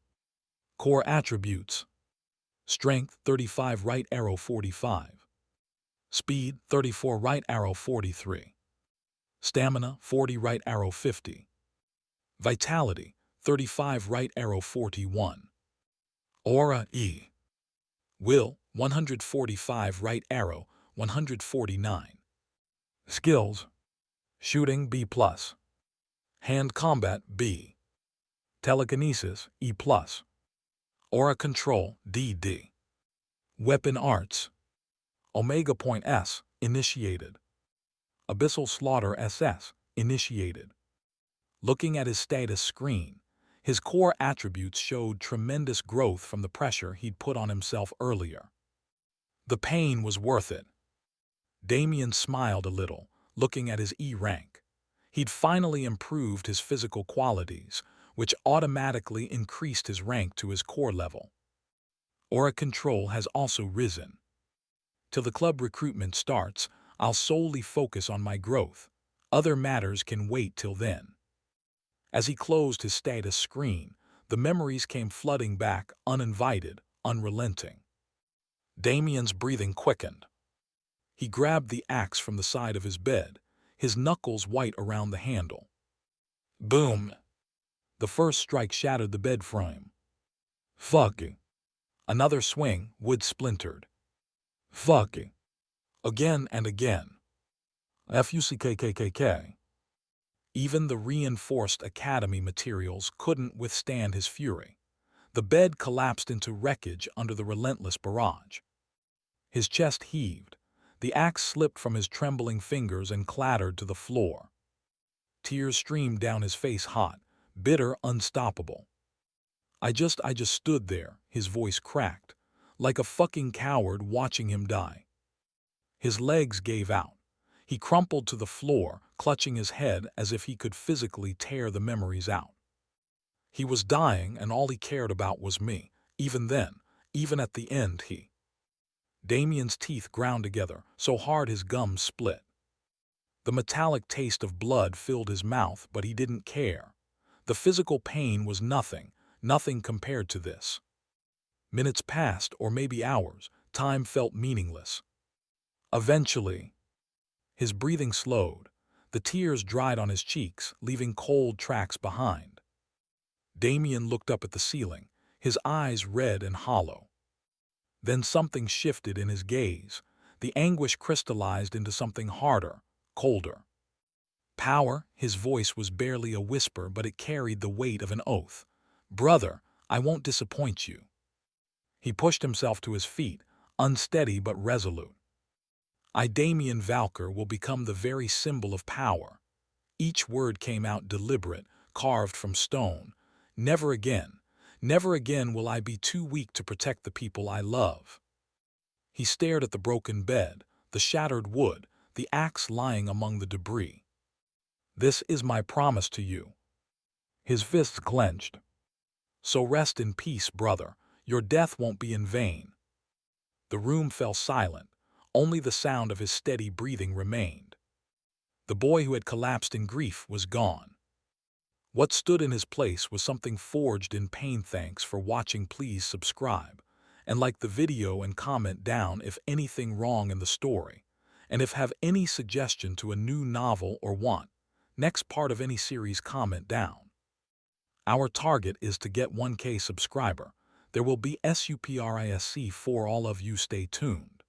Core attributes. Strength 35 right arrow 45. Speed 34 right arrow 43. Stamina 40 right arrow 50. Vitality 35 right arrow 41. Aura E. Will 145 right arrow 149. Skills. Shooting B+. Hand combat B. Telekinesis E+. Aura control DD. Weapon arts. Omega Point S initiated. Abyssal Slaughter SS initiated. Looking at his status screen, his core attributes showed tremendous growth from the pressure he'd put on himself earlier. The pain was worth it. Damian smiled a little, looking at his E rank. He'd finally improved his physical qualities, which automatically increased his rank to his core level. Aura control has also risen. Till the club recruitment starts, I'll solely focus on my growth. Other matters can wait till then. As he closed his status screen, the memories came flooding back, uninvited, unrelenting. Damian's breathing quickened. He grabbed the axe from the side of his bed, his knuckles white around the handle. Boom! The first strike shattered the bed frame. Fucking. Another swing, wood splintered. Fucking. Again and again. Fuckkkkk. Even the reinforced academy materials couldn't withstand his fury. The bed collapsed into wreckage under the relentless barrage. His chest heaved. The axe slipped from his trembling fingers and clattered to the floor. Tears streamed down his face hot, bitter, unstoppable. I just stood there, his voice cracked, like a fucking coward watching him die. His legs gave out. He crumpled to the floor, clutching his head as if he could physically tear the memories out. He was dying, and all he cared about was me. Even then, even at the end, Damian's teeth ground together, so hard his gums split. The metallic taste of blood filled his mouth, but he didn't care. The physical pain was nothing compared to this. Minutes passed, or maybe hours. Time felt meaningless. Eventually, his breathing slowed. The tears dried on his cheeks, leaving cold tracks behind. Damian looked up at the ceiling, his eyes red and hollow. Then something shifted in his gaze. The anguish crystallized into something harder, colder. Power, his voice was barely a whisper, but it carried the weight of an oath. Brother, I won't disappoint you. He pushed himself to his feet, unsteady but resolute. Damian Valcor will become the very symbol of power. Each word came out deliberate, carved from stone. Never again will I be too weak to protect the people I love. He stared at the broken bed, the shattered wood, the axe lying among the debris. This is my promise to you. His fists clenched. So rest in peace, brother. Your death won't be in vain. The room fell silent. Only the sound of his steady breathing remained. The boy who had collapsed in grief was gone. What stood in his place was something forged in pain. Thanks for watching. Please subscribe and like the video and comment down if anything wrong in the story, and if have any suggestion to a new novel or want next part of any series, comment down. Our target is to get 1K subscriber. There will be SUPRISC for all of you. Stay tuned.